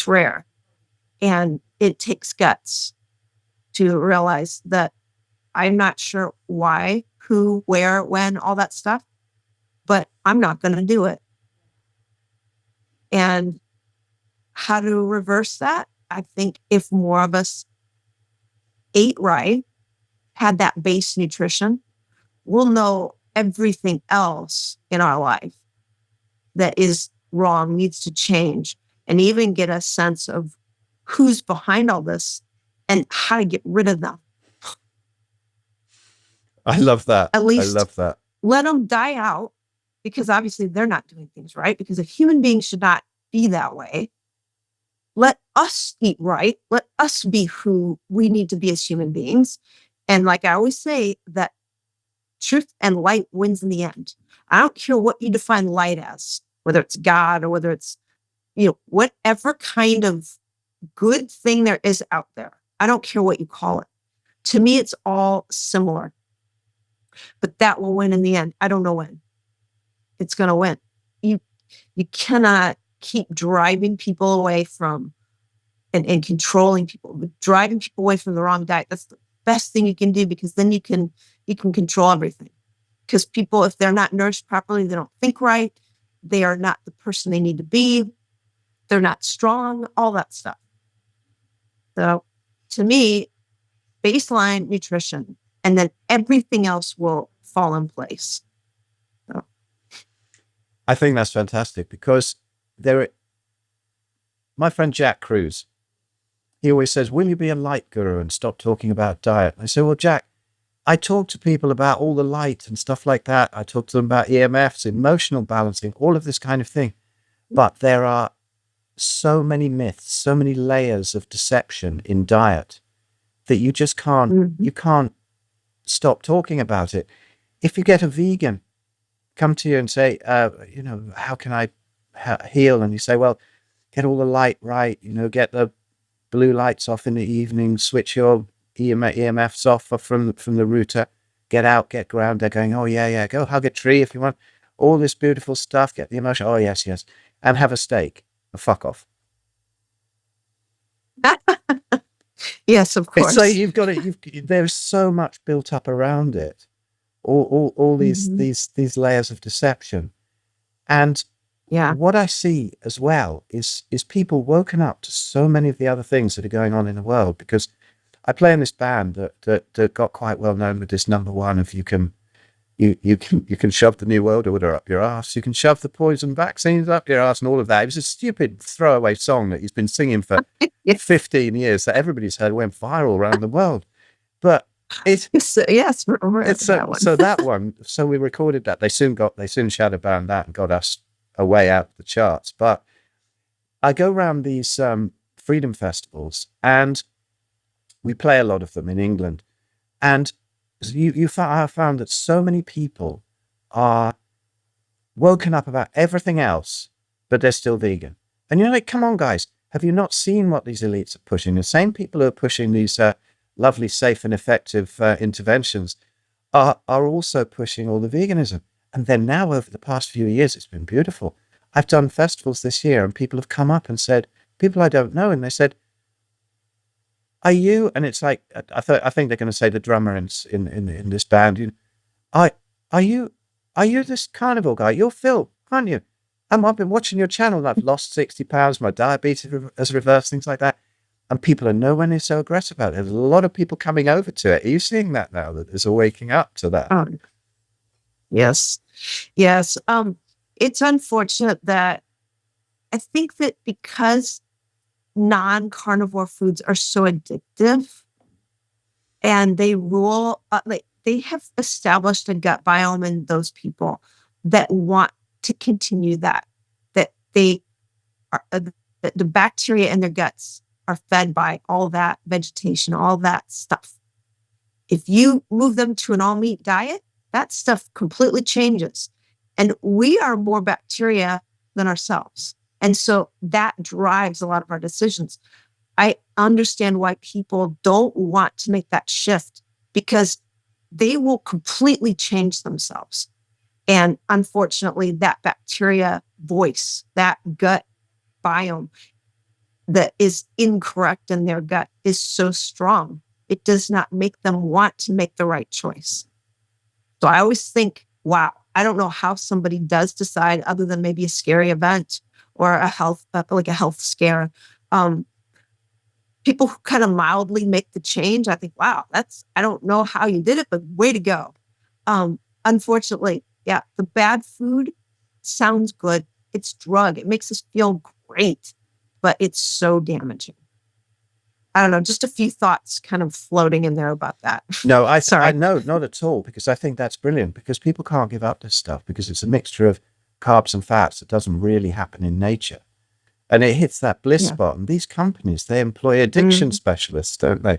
rare. And it takes guts to realize that I'm not sure why, who, where, when, all that stuff, but I'm not going to do it. And how to reverse that? I think if more of us ate right, had that base nutrition, we'll know everything else in our life that is wrong, needs to change, and even get a sense of who's behind all this and how to get rid of them. I love that. At least I love that. Let them die out, because obviously they're not doing things right, because a human being should not be that way. Let us eat right. Let us be who we need to be as human beings. And like I always say, that truth and light wins in the end. I don't care what you define light as, whether it's God or whether it's, whatever kind of good thing there is out there. I don't care what you call it. To me, it's all similar. But that will win in the end. I don't know when. It's going to win. You cannot keep driving people away from and controlling people, driving people away from the wrong diet. That's the best thing you can do, because then you can control everything. Because people, if they're not nourished properly, they don't think right. They are not the person they need to be. They're not strong, all that stuff. So to me, baseline nutrition, and then everything else will fall in place. So. I think that's fantastic, because my friend Jack Cruz, he always says, will you be a light guru and stop talking about diet? I say, well, Jack, I talk to people about all the light and stuff like that. I talk to them about EMFs, emotional balancing, all of this kind of thing. But there are so many myths, so many layers of deception in diet that you just can't stop talking about it. If you get a vegan come to you and say, how can I heal? And you say, well, get all the light right, get the blue lights off in the evening, switch your EMFs off from the router, get out, get ground. They're going, oh, yeah, go hug a tree if you want. All this beautiful stuff, get the emotion. Oh, yes. And have a steak. Fuck off. Yes, of course. It's like you've got it. There's so much built up around it. All these layers of deception. And what I see as well is people woken up to so many of the other things that are going on in the world, because I play in this band that got quite well known with this number one of you can shove the New World Order up your ass, you can shove the poison vaccines up your ass, and all of that. It was a stupid throwaway song that he's been singing for 15 years that everybody's heard, went viral around the world. But it's yes, it's that one. So we recorded that. They soon shadow banned that and got us away out of the charts. But I go around these freedom festivals, and we play a lot of them in England, and I found that so many people are woken up about everything else, but they're still vegan. And you're like, come on, guys, have you not seen what these elites are pushing? The same people who are pushing these lovely, safe and effective interventions are also pushing all the veganism. And then now, over the past few years, it's been beautiful. I've done festivals this year, and people have come up and said, people I don't know, and they said, are you? And it's like, I think they're going to say the drummer in this band. Are you this carnivore guy? You're Phil, aren't you? I've been watching your channel, and I've lost 60 pounds. My diabetes has reversed, things like that. And people are nowhere near so aggressive about it. There's a lot of people coming over to it. Are you seeing that now? That there's a waking up to that? Yes. It's unfortunate that I think that because non-carnivore foods are so addictive, and they rule, they have established a gut biome in those people that want to continue that they are, the bacteria in their guts are fed by all that vegetation, all that stuff. If you move them to an all-meat diet, that stuff completely changes. And we are more bacteria than ourselves. And so that drives a lot of our decisions. I understand why people don't want to make that shift, because they will completely change themselves. And unfortunately, that bacteria voice, that gut biome that is incorrect in their gut is so strong. It does not make them want to make the right choice. So I always think, wow, I don't know how somebody does decide, other than maybe a scary event or a health scare. People who kind of mildly make the change, I think, wow, I don't know how you did it, but way to go. Unfortunately, the bad food sounds good. It's drug. It makes us feel great, but it's so damaging. I don't know, just a few thoughts kind of floating in there about that. No, Sorry. I know, not at all, because I think that's brilliant, because people can't give up this stuff, because it's a mixture of carbs and fats that doesn't really happen in nature. And it hits that bliss spot. And these companies, they employ addiction specialists, don't they?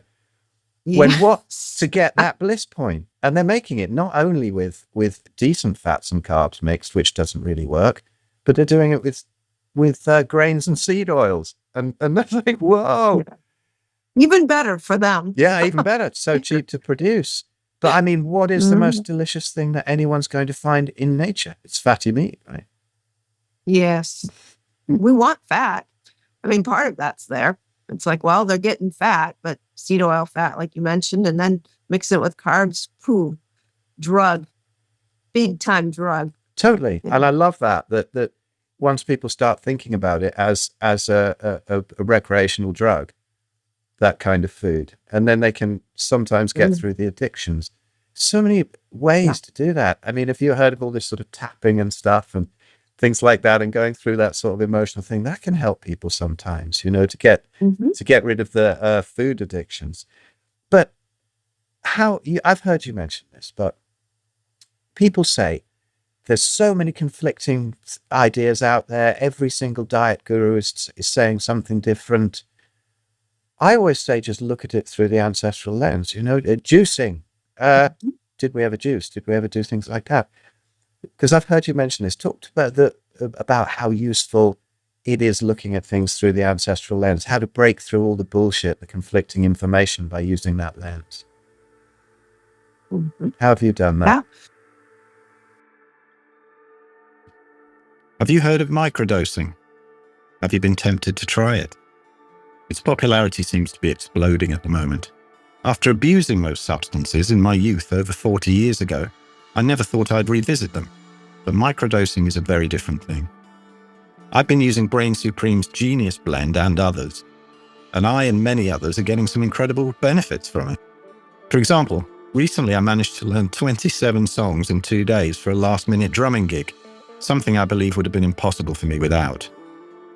Yes. To get that bliss point. And they're making it not only with decent fats and carbs mixed, which doesn't really work, but they're doing it with grains and seed oils. And they're like, whoa. Yeah. Even better for them. Yeah, even better. It's so cheap to produce. But I mean, what is the most delicious thing that anyone's going to find in nature? It's fatty meat, right? Yes. We want fat. I mean, part of that's there. It's like, well, they're getting fat, but seed oil fat, like you mentioned, and then mix it with carbs. Pooh, drug, big time drug. Totally. Yeah. And I love that once people start thinking about it as a recreational drug, that kind of food, and then they can sometimes get through the addictions. So many ways to do that. I mean, if you heard of all this sort of tapping and stuff and things like that, and going through that sort of emotional thing, that can help people sometimes, to get rid of the food addictions. But I've heard you mention this, but people say there's so many conflicting ideas out there. Every single diet guru is saying something different. I always say just look at it through the ancestral lens. Juicing. Did we ever juice? Did we ever do things like that? Because I've heard you mention this. Talked about how useful it is looking at things through the ancestral lens. How to break through all the bullshit, the conflicting information by using that lens. Mm-hmm. How have you done that? Yeah. Have you heard of microdosing? Have you been tempted to try it? Its popularity seems to be exploding at the moment. After abusing those substances in my youth over 40 years ago, I never thought I'd revisit them. But microdosing is a very different thing. I've been using Brain Supreme's Genius Blend and others, and I and many others are getting some incredible benefits from it. For example, recently I managed to learn 27 songs in 2 days for a last-minute drumming gig, something I believe would have been impossible for me without.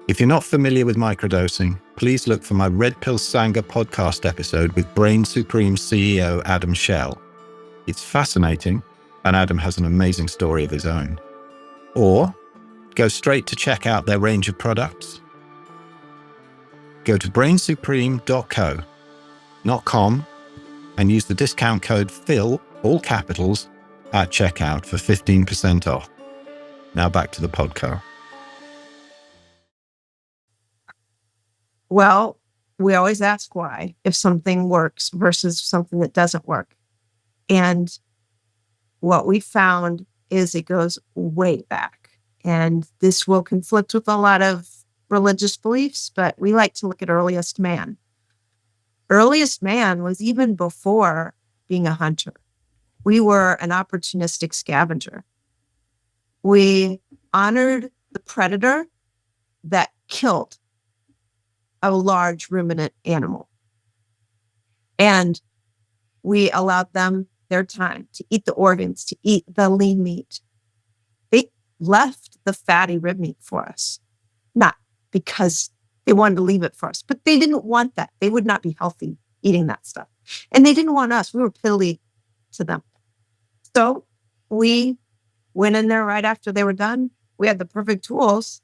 If you're not familiar with microdosing, please look for my Red Pill Sangha podcast episode with Brain Supreme CEO Adam Schell. It's fascinating, and Adam has an amazing story of his own. Or go straight to check out their range of products. Go to brainsupreme.co, not com, and use the discount code PHIL, all capitals, at checkout for 15% off. Now back to the podcast. Well, we always ask why, if something works versus something that doesn't work. And what we found is it goes way back. And this will conflict with a lot of religious beliefs, but we like to look at earliest man. Earliest man was even before being a hunter. We were an opportunistic scavenger. We honored the predator that killed a large ruminant animal. And we allowed them their time to eat the organs, to eat the lean meat. They left the fatty rib meat for us, not because they wanted to leave it for us, but they didn't want that. They would not be healthy eating that stuff. And they didn't want us. We were piddly to them. So we went in there right after they were done. We had the perfect tools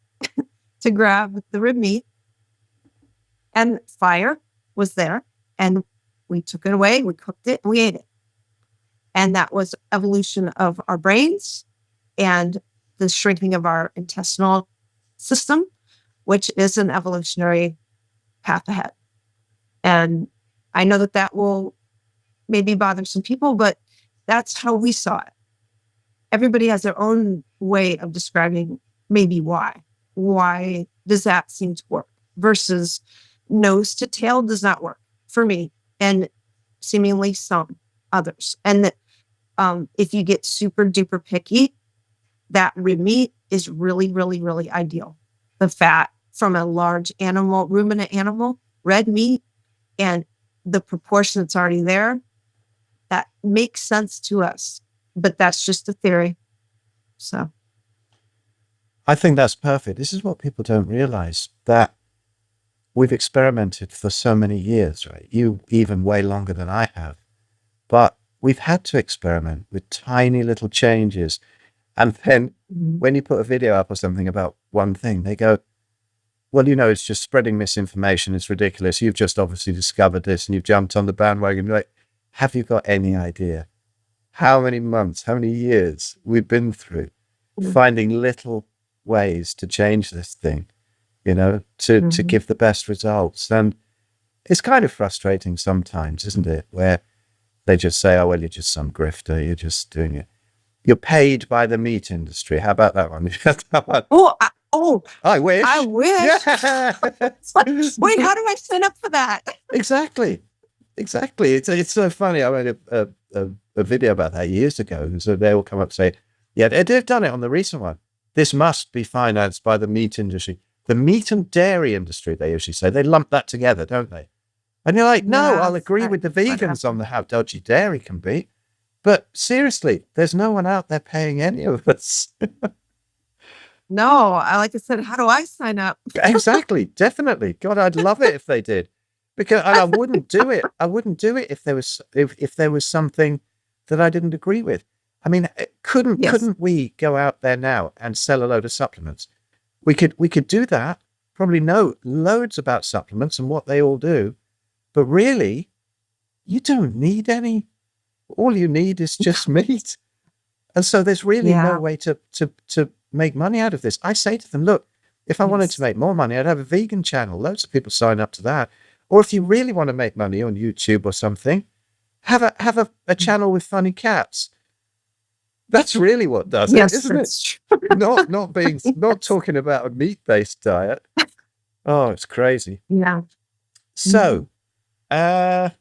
to grab the rib meat. And fire was there, and we took it away, we cooked it, and we ate it. And that was evolution of our brains and the shrinking of our intestinal system, which is an evolutionary path ahead. And I know that will maybe bother some people, but that's how we saw it. Everybody has their own way of describing maybe why. Why does that seem to work versus nose to tail does not work for me and seemingly some others. And that if you get super duper picky, that rib meat is really, really, really ideal. The fat from a large animal, ruminant animal, red meat, and the proportion that's already there, that makes sense to us. But that's just a theory. So I think that's perfect. This is what people don't realize, that we've experimented for so many years, right? You even way longer than I have. But we've had to experiment with tiny little changes. And then when you put a video up or something about one thing, they go, well, it's just spreading misinformation. It's ridiculous. You've just obviously discovered this and you've jumped on the bandwagon. You're like, have you got any idea how many months, how many years we've been through finding little ways to change this thing? To give the best results. And it's kind of frustrating sometimes, isn't it? Where they just say, oh, well, you're just some grifter. You're just doing it. You're paid by the meat industry. How about that one? I wish. I wish. Yeah. Wait, how do I sign up for that? Exactly. It's so funny. I made a video about that years ago. So they will come up and say, yeah, they've done it on the recent one. This must be financed by the meat industry. The meat and dairy industry, they usually say. They lump that together, don't they? And you're like, no, I'll agree with the vegans on how dodgy dairy can be. But seriously, there's no one out there paying any of us. No, like I said, how do I sign up? Exactly. Definitely. God, I'd love it if they did. because I wouldn't do it. I wouldn't do it if there was something that I didn't agree with. I mean, couldn't we go out there now and sell a load of supplements? We could do that. Probably know loads about supplements and what they all do, but really, you don't need any. All you need is just meat. And so there's really no way to make money out of this. I say to them, look, if I wanted to make more money, I'd have a vegan channel. Loads of people sign up to that. Or if you really want to make money on YouTube or something, have a channel with funny cats. That's really what does it, isn't it? Not talking about a meat-based diet. Oh, it's crazy. Yeah. So, let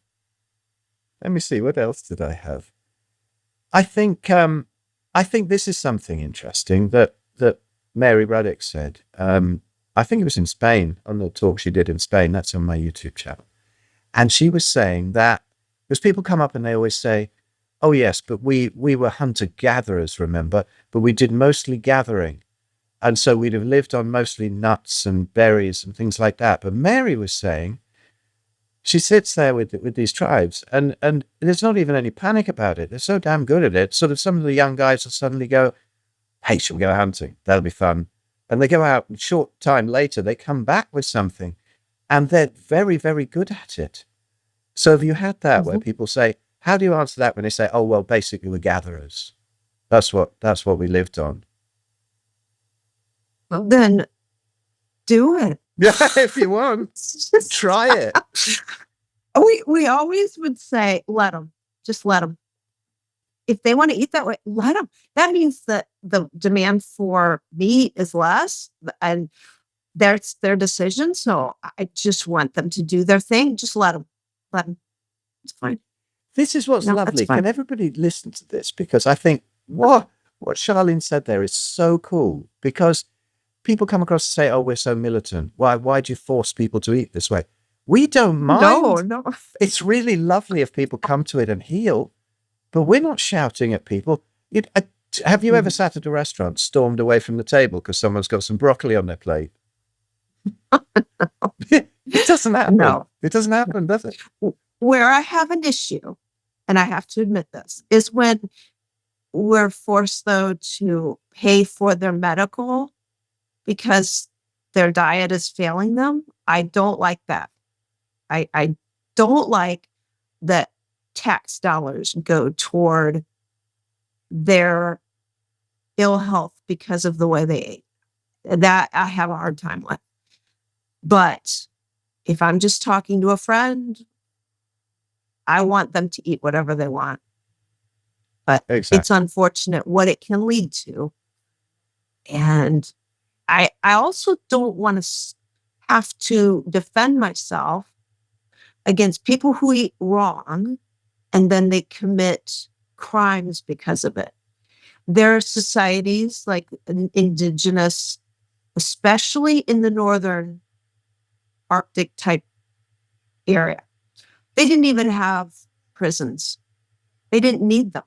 me see. What else did I have? I think this is something interesting that Mary Ruddock said. I think it was in Spain, on the talk she did in Spain. That's on my YouTube channel. And she was saying that, because people come up and they always say, oh yes, but we were hunter-gatherers, remember? But we did mostly gathering. And so we'd have lived on mostly nuts and berries and things like that. But Mary was saying, she sits there with these tribes, and there's not even any panic about it. They're so damn good at it. Sort of some of the young guys will suddenly go, hey, shall we go hunting? That'll be fun. And they go out, and short time later, they come back with something, and they're very, very good at it. So have you had that where people say, how do you answer that when they say, oh, well, basically we're gatherers. That's what we lived on. Well, then do it. Yeah, if you want, try it. We always would say, let them. Just let them. If they want to eat that way, let them. That means that the demand for meat is less, and that's their decision. So I just want them to do their thing. Just let them. Let them. It's fine. This is what's lovely. Can everybody listen to this? Because I think what Charlene said there is so cool, because people come across and say, oh, we're so militant. Why do you force people to eat this way? We don't mind. No. It's really lovely if people come to it and heal, but we're not shouting at people. Have you ever sat at a restaurant, stormed away from the table because someone's got some broccoli on their plate? It doesn't happen. No. It doesn't happen, does it? Where I have an issue, and I have to admit this, is when we're forced, though, to pay for their medical because their diet is failing them. I don't like that. I don't like that tax dollars go toward their ill health because of the way they ate. That I have a hard time with. But if I'm just talking to a friend, I want them to eat whatever they want. But It's unfortunate what it can lead to. And I also don't want to have to defend myself against people who eat wrong and then they commit crimes because of it. There are societies like indigenous, especially in the northern Arctic type area. They didn't even have prisons. They didn't need them.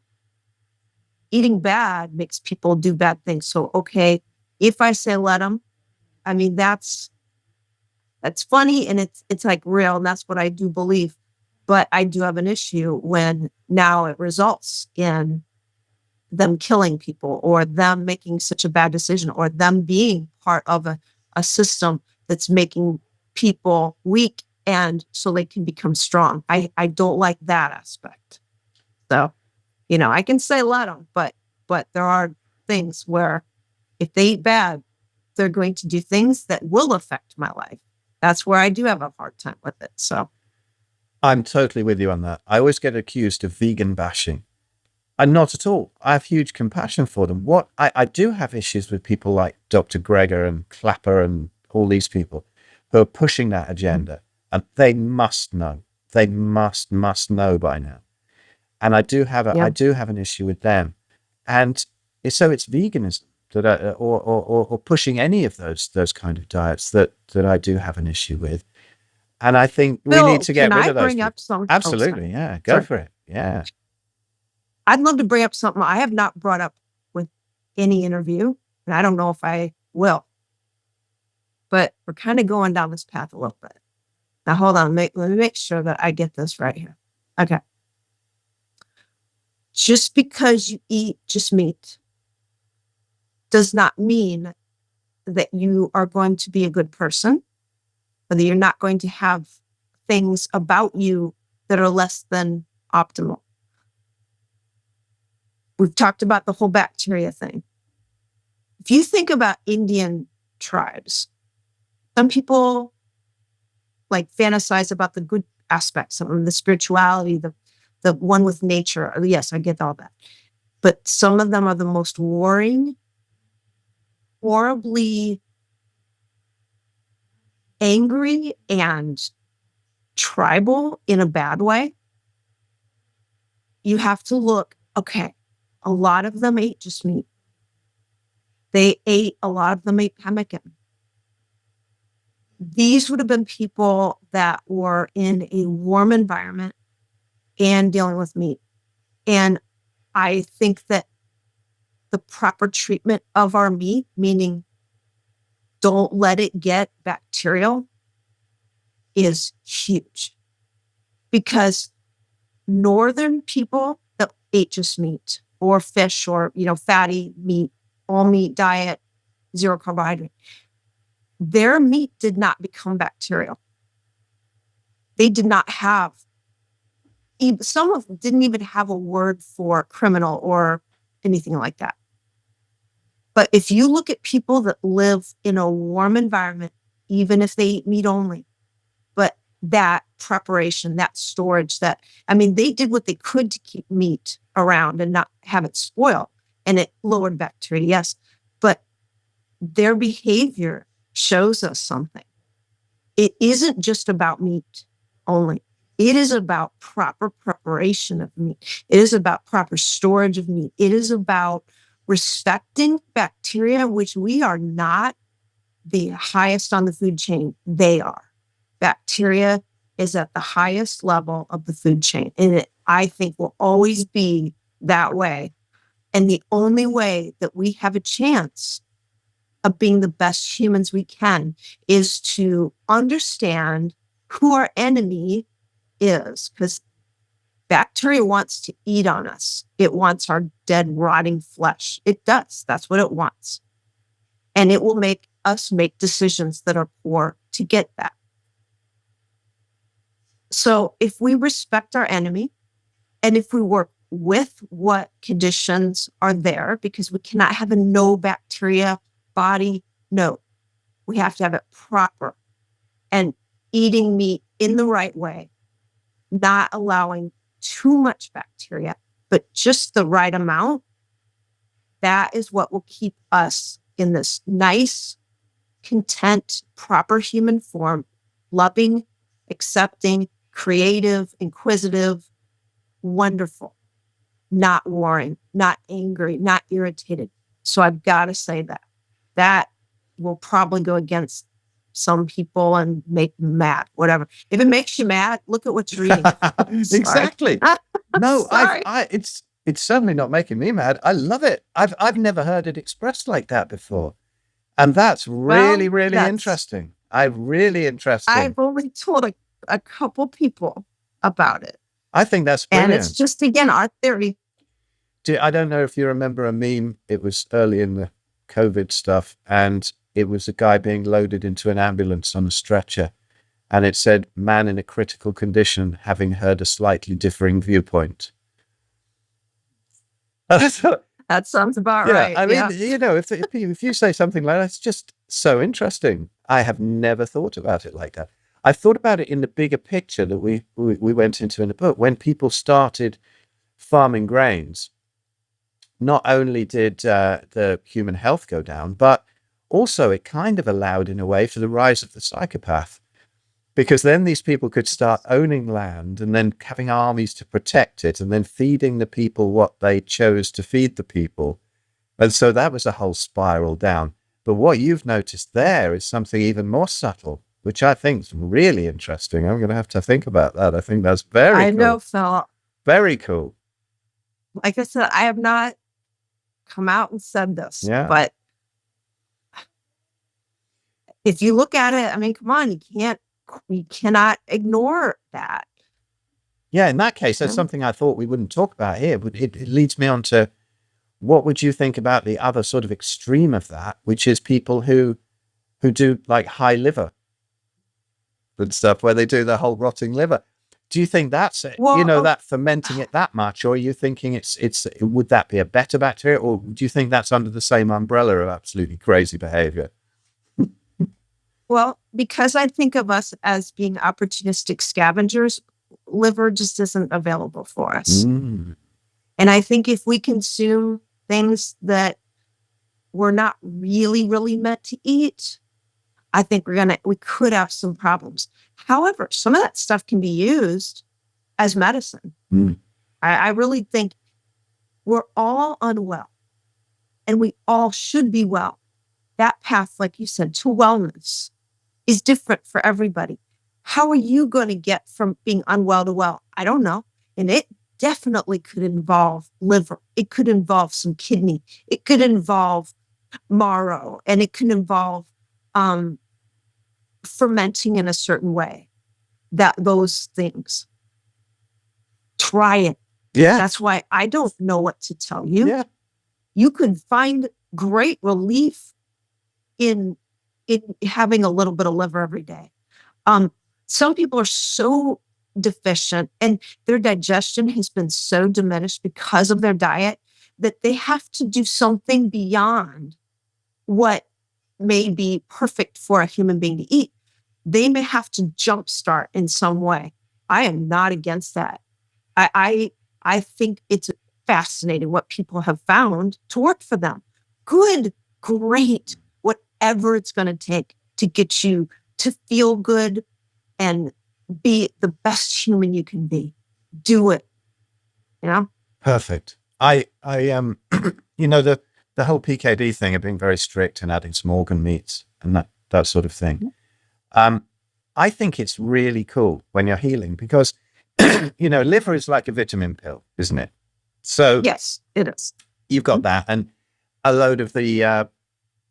Eating bad makes people do bad things. So, okay, if I say let them, I mean, that's funny and it's like real, and that's what I do believe. But I do have an issue when now it results in them killing people or them making such a bad decision or them being part of a system that's making people weak and so they can become strong. I don't like that aspect. So, I can say let them, but there are things where if they eat bad, they're going to do things that will affect my life. That's where I do have a hard time with it. So I'm totally with you on that. I always get accused of vegan bashing. And not at all. I have huge compassion for them. What I do have issues with people like Dr. Greger and Clapper and all these people who are pushing that agenda. And they must know. They must know by now. And I do have an issue with them. And so it's veganism that or pushing any of those kind of diets that I do have an issue with. And I think we need to get rid of those. Bring up something? Absolutely, yeah. Go for it. Yeah. I'd love to bring up something I have not brought up with any interview, and I don't know if I will. But we're kind of going down this path a little bit. Now, hold on. Let me make sure that I get this right here. Okay. Just because you eat just meat does not mean that you are going to be a good person, or that you're not going to have things about you that are less than optimal. We've talked about the whole bacteria thing. If you think about Indian tribes, some people like fantasize about the good aspects of them, the spirituality, the one with nature. Yes, I get all that. But some of them are the most warring, horribly angry, and tribal in a bad way. You have to look, okay, a lot of them ate just meat. A lot of them ate pemmican. These would have been people that were in a warm environment and dealing with meat. And I think that the proper treatment of our meat, meaning don't let it get bacterial, is huge. Because northern people that ate just meat or fish or, fatty meat, all meat diet, zero carbohydrate, their meat did not become bacterial. They did not have, some of them didn't even have a word for criminal or anything like that. But if you look at people that live in a warm environment, even if they eat meat only, but that preparation, that storage, they did what they could to keep meat around and not have it spoil. And it lowered bacteria, yes. But their behavior shows us something. It isn't just about meat only. It is about proper preparation of meat. It is about proper storage of meat. It is about respecting bacteria, which we are not the highest on the food chain. They are. Bacteria is at the highest level of the food chain. And it, I think, will always be that way. And the only way that we have a chance of being the best humans we can is to understand who our enemy is, because bacteria wants to eat on us. It wants our dead, rotting flesh. It does. That's what it wants. And it will make us make decisions that are poor to get that. So if we respect our enemy, and if we work with what conditions are there, because we cannot have a no bacteria body, no. We have to have it proper, and eating meat in the right way, not allowing too much bacteria, but just the right amount. That is what will keep us in this nice, content, proper human form, loving, accepting, creative, inquisitive, wonderful, not warring, not angry, not irritated. So I've got to say that will probably go against some people and make them mad, whatever. If it makes you mad, look at what you're eating. Exactly. No, Sorry. it's certainly not making me mad. I love it. I've never heard it expressed like that before. And that's really, really interesting. Really interesting. I've only told a couple people about it. I think that's brilliant. And it's just, again, our theory. I don't know if you remember a meme. It was early in the COVID stuff, and it was a guy being loaded into an ambulance on a stretcher, and it said, "Man in a critical condition, having heard a slightly differing viewpoint." That sounds about right. I mean, if you say something like that, it's just so interesting. I have never thought about it like that. I thought about it in the bigger picture that we went into in the book. When people started farming grains, not only did the human health go down, but also it kind of allowed, in a way, for the rise of the psychopath. Because then these people could start owning land and then having armies to protect it and then feeding the people what they chose to feed the people. And so that was a whole spiral down. But what you've noticed there is something even more subtle, which I think is really interesting. I'm going to have to think about that. I think that's very cool. I know, Phil. Very cool. Like I said, I have not come out and said this, but if you look at it, I mean, come on, you can't we cannot ignore that. Yeah, in that case, that's Yeah. something I thought we wouldn't talk about here. But it leads me on to what would you think about the other sort of extreme of that, which is people who do like high liver and stuff, where they do the whole rotting liver. Do you think that's it? Well, That fermenting it that much, or are you thinking it's would that be a better bacteria, or do you think that's under the same umbrella of absolutely crazy behavior? Well, because I think of us as being opportunistic scavengers, liver just isn't available for us. Mm. And I think if we consume things that we're not really, really meant to eat, I think we could have some problems. However, some of that stuff can be used as medicine. Mm. I really think we're all unwell and we all should be well. That path, like you said, to wellness is different for everybody. How are you going to get from being unwell to well? I don't know. And it definitely could involve liver. It could involve some kidney. It could involve marrow, and it could involve fermenting in a certain way. Those things. Try it. Yeah. That's why I don't know what to tell you. Yeah. You could find great relief in having a little bit of liver every day. Some people are so deficient and their digestion has been so diminished because of their diet that they have to do something beyond what may be perfect for a human being to eat. They may have to jumpstart in some way. I am not against that. I think it's fascinating what people have found to work for them. Good, great, whatever it's going to take to get you to feel good and be the best human you can be. Do it. Perfect. I the whole PKD thing of being very strict and adding some organ meats and that sort of thing. I think it's really cool when you're healing because, liver is like a vitamin pill, isn't it? So yes, it is. You've got that. And a load of the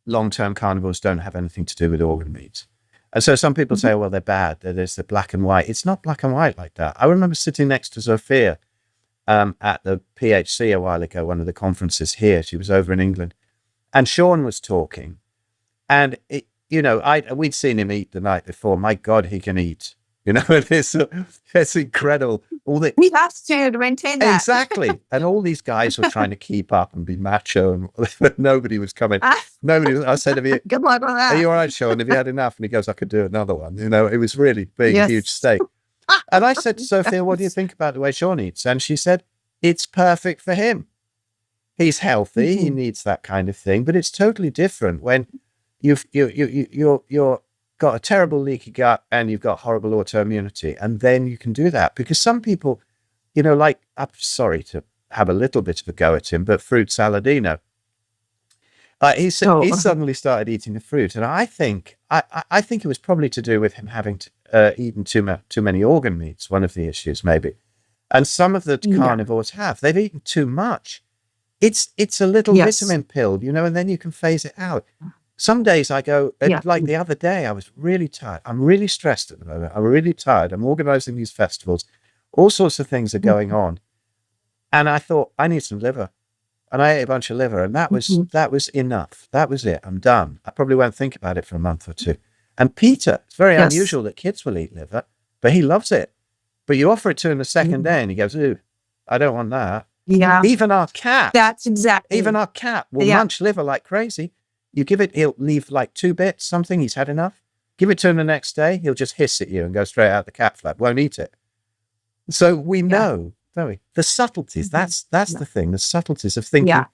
long-term carnivores don't have anything to do with organ meats. And so some people say, well, they're bad. There's the black and white. It's not black and white like that. I remember sitting next to Sophia at the PHC a while ago, one of the conferences here. She was over in England. And Sean was talking. And, we'd seen him eat the night before. My God, he can eat. It's incredible. We have to maintain that. Exactly. And all these guys were trying to keep up and be macho, but nobody was coming. I said, good luck on that. Are you all right, Sean? Have you had enough? And he goes, I could do another one. It was really big, huge steak. And I said to Sophia, what do you think about the way Sean eats? And she said, it's perfect for him. He's healthy. He needs that kind of thing, but it's totally different when you're got a terrible leaky gut and you've got horrible autoimmunity, and then you can do that because some people, I'm sorry to have a little bit of a go at him, but Fruit Saladino, he suddenly started eating the fruit, and I think it was probably to do with him having eaten too many organ meats. One of the issues, maybe, and some of the carnivores they've eaten too much. It's a little vitamin pill, and then you can phase it out. Some days I go, like the other day, I was really tired. I'm really stressed at the moment. I'm really tired. I'm organizing these festivals. All sorts of things are going on. And I thought, I need some liver. And I ate a bunch of liver. And that was enough. That was it. I'm done. I probably won't think about it for a month or two. And Peter, it's very unusual that kids will eat liver, but he loves it. But you offer it to him the second day and he goes, ooh, I don't want that. Yeah. Even our cat. That's exactly. Even our cat will munch liver like crazy. You give it, he'll leave like 2 bits, something, he's had enough. Give it to him the next day, he'll just hiss at you and go straight out the cat flap, won't eat it. So we know, don't we? The subtleties, that's the thing, the subtleties of thinking,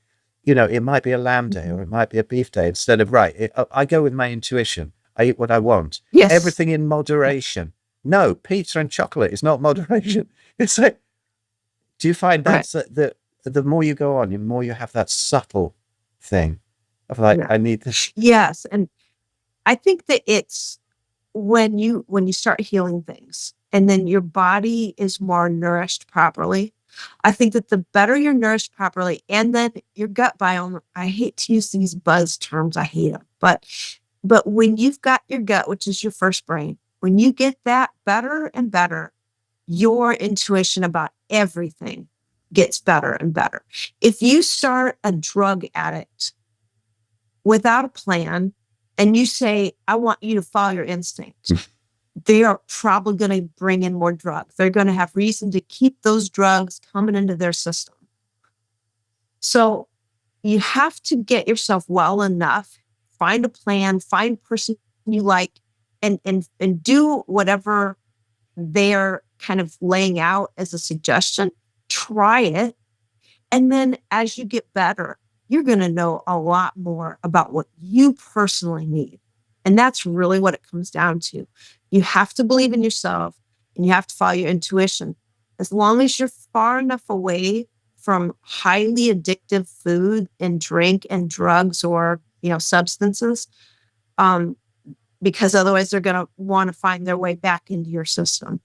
it might be a lamb day or it might be a beef day instead of, I go with my intuition. I eat what I want. Yes. Everything in moderation. No, pizza and chocolate is not moderation. It's like, do you find that's the more you go on, the more you have that subtle thing? I need this. Yes. And I think that it's when you start healing things and then your body is more nourished properly. I think that the better you're nourished properly and then your gut biome, I hate to use these buzz terms. I hate them. But when you've got your gut, which is your first brain, when you get that better and better, your intuition about everything gets better and better. If you start a drug addict without a plan and you say, I want you to follow your instinct, they are probably going to bring in more drugs. They're going to have reason to keep those drugs coming into their system. So you have to get yourself well enough, find a plan, find a person you like, and do whatever they're kind of laying out as a suggestion. Try it. And then as you get better, you're going to know a lot more about what you personally need. And that's really what it comes down to. You have to believe in yourself and you have to follow your intuition. As long as you're far enough away from highly addictive food and drink and drugs or, substances, because otherwise they're going to want to find their way back into your system.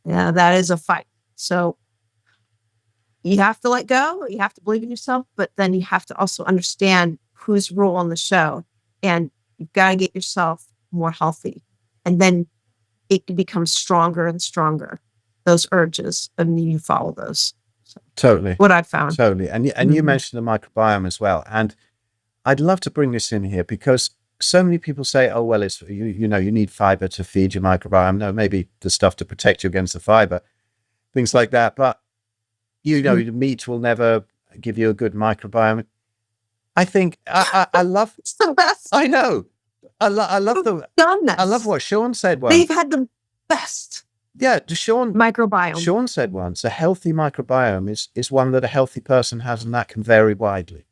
Yeah, that is a fight. So you have to let go. You have to believe in yourself, but then you have to also understand who's ruling the show. And you've got to get yourself more healthy. And then it can become stronger and stronger, those urges, and you follow those. So, Totally. what I found. Totally. And you mentioned the microbiome as well. And I'd love to bring this in here because so many people say, oh, well, it's you need fiber to feed your microbiome. No, maybe the stuff to protect you against the fiber, things like that. But, the meat will never give you a good microbiome. I think I love... It's the best. I know. I love done this. I love what Sean said once. They've had the best microbiome. Sean said once, a healthy microbiome is one that a healthy person has, and that can vary widely.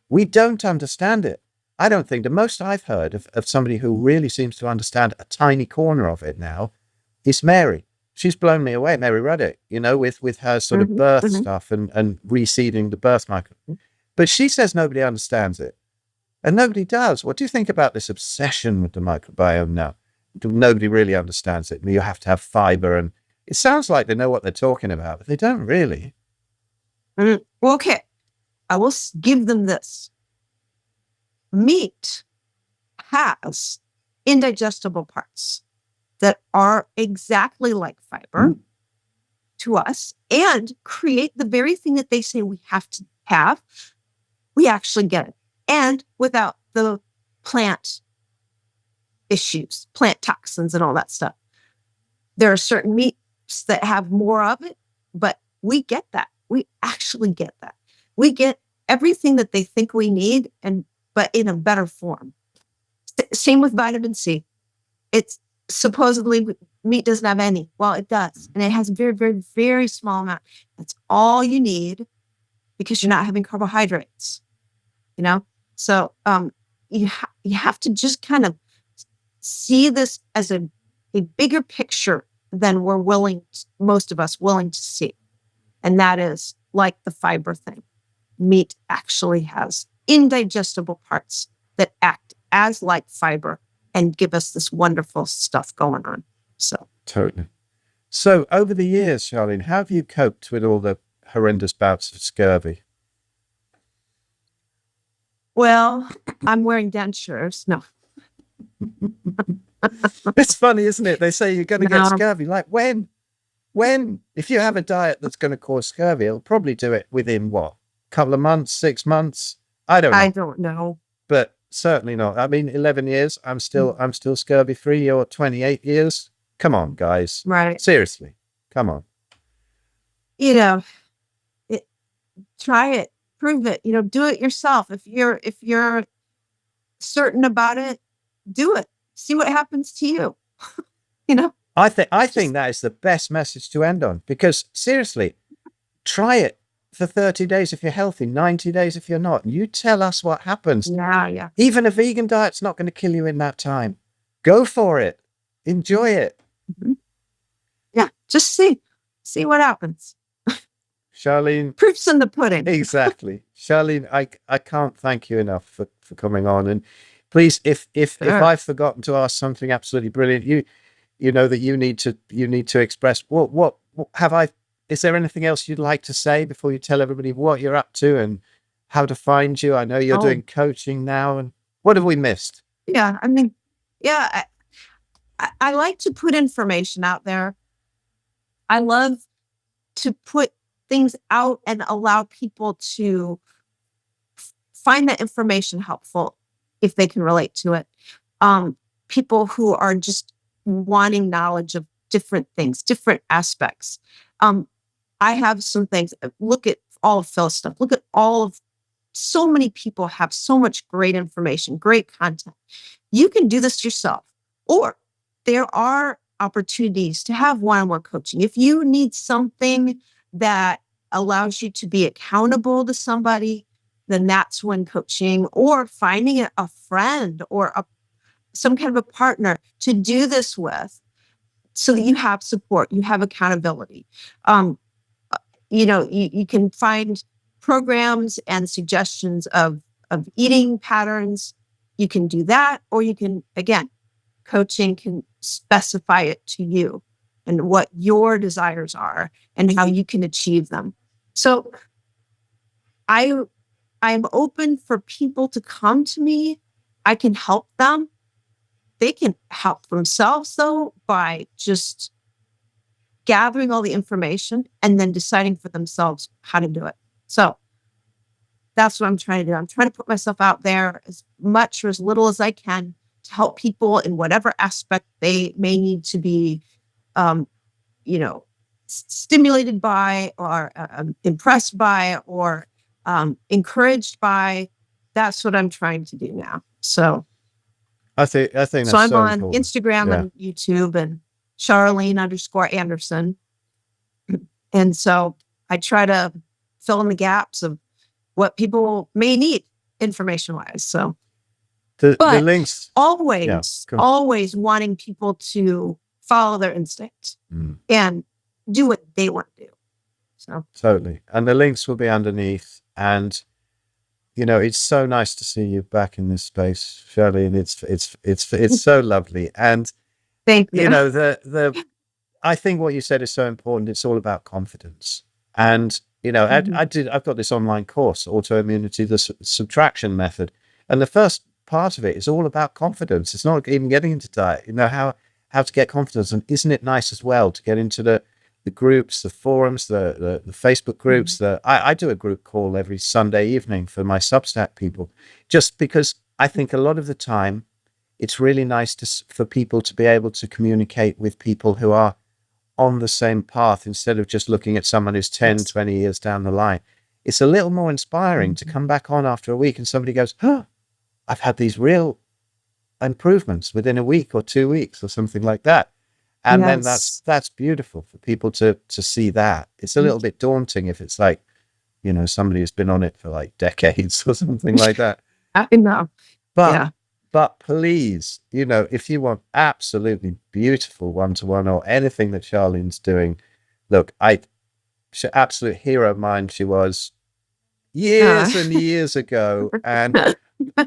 We don't understand it. I don't think the most I've heard of somebody who really seems to understand a tiny corner of it now is Mary. She's blown me away, Mary Ruddick, with her sort of birth stuff and reseeding the birth micro. But she says nobody understands it. And nobody does. What do you think about this obsession with the microbiome now? Nobody really understands it. You have to have fiber, and it sounds like they know what they're talking about, but they don't really. Well, okay. I will give them this. Meat has indigestible parts that are exactly like fiber to us and create the very thing that they say we have to have. We actually get it. And without the plant issues, plant toxins and all that stuff. There are certain meats that have more of it, but we get that. We actually get that. We get everything that they think we need, but in a better form. Same with vitamin C. It's supposedly meat doesn't have any. Well, it does. And it has a very, very, very small amount. That's all you need because you're not having carbohydrates, So you have to just kind of see this as a bigger picture than most of us willing to see. And that is like the fiber thing. Meat actually has indigestible parts that act as like fiber and give us this wonderful stuff going on. So totally. So over the years, Charlene, how have you coped with all the horrendous bouts of scurvy? Well, I'm wearing dentures. No. It's funny, isn't it? They say you're going to get scurvy. Like when? If you have a diet that's going to cause scurvy, it'll probably do it within what? A couple of months, 6 months? I don't know. But certainly not. I mean, 11 years, I'm still scurvy free, or 28 years. Come on, guys. Right. Seriously. Come on. Try it. Prove it. Do it yourself. If you're certain about it, do it. See what happens to you. I think that is the best message to end on, because seriously, try it for 30 days if you're healthy, 90 days if you're not. You tell us what happens. Yeah. Even a vegan diet's not going to kill you in that time. Go for it. Enjoy it. Mm-hmm. Yeah, just see what happens. Charlene. Proof's in the pudding. Exactly. Charlene, I can't thank you enough for coming on. And please, if I've forgotten to ask something absolutely brilliant, you know that you need to express what have I. Is there anything else you'd like to say before you tell everybody what you're up to and how to find you? I know you're doing coaching now, and what have we missed? Yeah, I like to put information out there. I love to put things out and allow people to find that information helpful if they can relate to it. People who are just wanting knowledge of different things, different aspects. I have some things. Look at all of Phil's stuff. Look at so many people have so much great information, great content. You can do this yourself, or there are opportunities to have one-on-one coaching. If you need something that allows you to be accountable to somebody, then that's when coaching, or finding a friend or some kind of a partner to do this with, so that you have support, you have accountability. You can find programs and suggestions of eating patterns. You can do that, or you can, again, coaching can specify it to you and what your desires are and how you can achieve them. So I'm open for people to come to me. I can help them. They can help themselves, though, by just gathering all the information and then deciding for themselves how to do it. So that's what I'm trying to do. I'm trying to put myself out there as much or as little as I can to help people in whatever aspect they may need to be, stimulated by, or impressed by, or encouraged by. That's what I'm trying to do now. So I think that's so I'm so on important. Instagram Yeah. and YouTube and Charlene_Andersen. And so I try to fill in the gaps of what people may need information wise. So, The but links. always, cool. always wanting people to follow their instincts and do what they want to do. So Totally. And the links will be underneath. And, it's so nice to see you back in this space, Shirley. And it's so lovely. And, thank you. I think what you said is so important. It's all about confidence. And, I've got this online course, Autoimmunity, the subtraction method. And the first part of it is all about confidence. It's not even getting into diet, how to get confidence. And isn't it nice as well to get into the groups, the forums, the Facebook groups? I do a group call every Sunday evening for my Substack people, just because I think a lot of the time it's really nice for people to be able to communicate with people who are on the same path, instead of just looking at someone who's 10, 20 years down the line. It's a little more inspiring to come back on after a week and somebody goes, I've had these real improvements within a week or 2 weeks or something like that. And then that's beautiful for people to see that. It's a little bit daunting if it's like, somebody who's been on it for like decades or something like that. I know. But please, if you want absolutely beautiful one-to-one or anything that Charlene's doing, look, she's an absolute hero of mine. She was years and years ago. And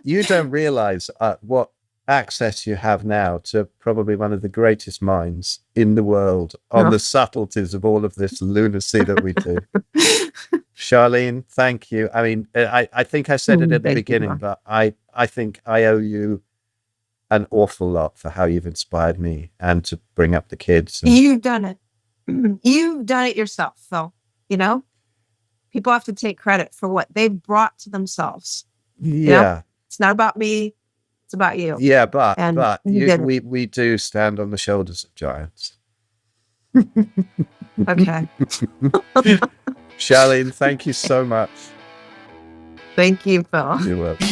you don't realize what access you have now to probably one of the greatest minds in the world on the subtleties of all of this lunacy that we do. Charlene, thank you. I mean, I think I said it at the beginning, but I think I owe you an awful lot for how you've inspired me and to bring up the kids. You've done it. You've done it yourself. So, people have to take credit for what they've brought to themselves. Yeah. It's not about me. It's about you. Yeah, but we do stand on the shoulders of giants. Okay. Charlene, thank you so much. Thank you, Phil. You're welcome.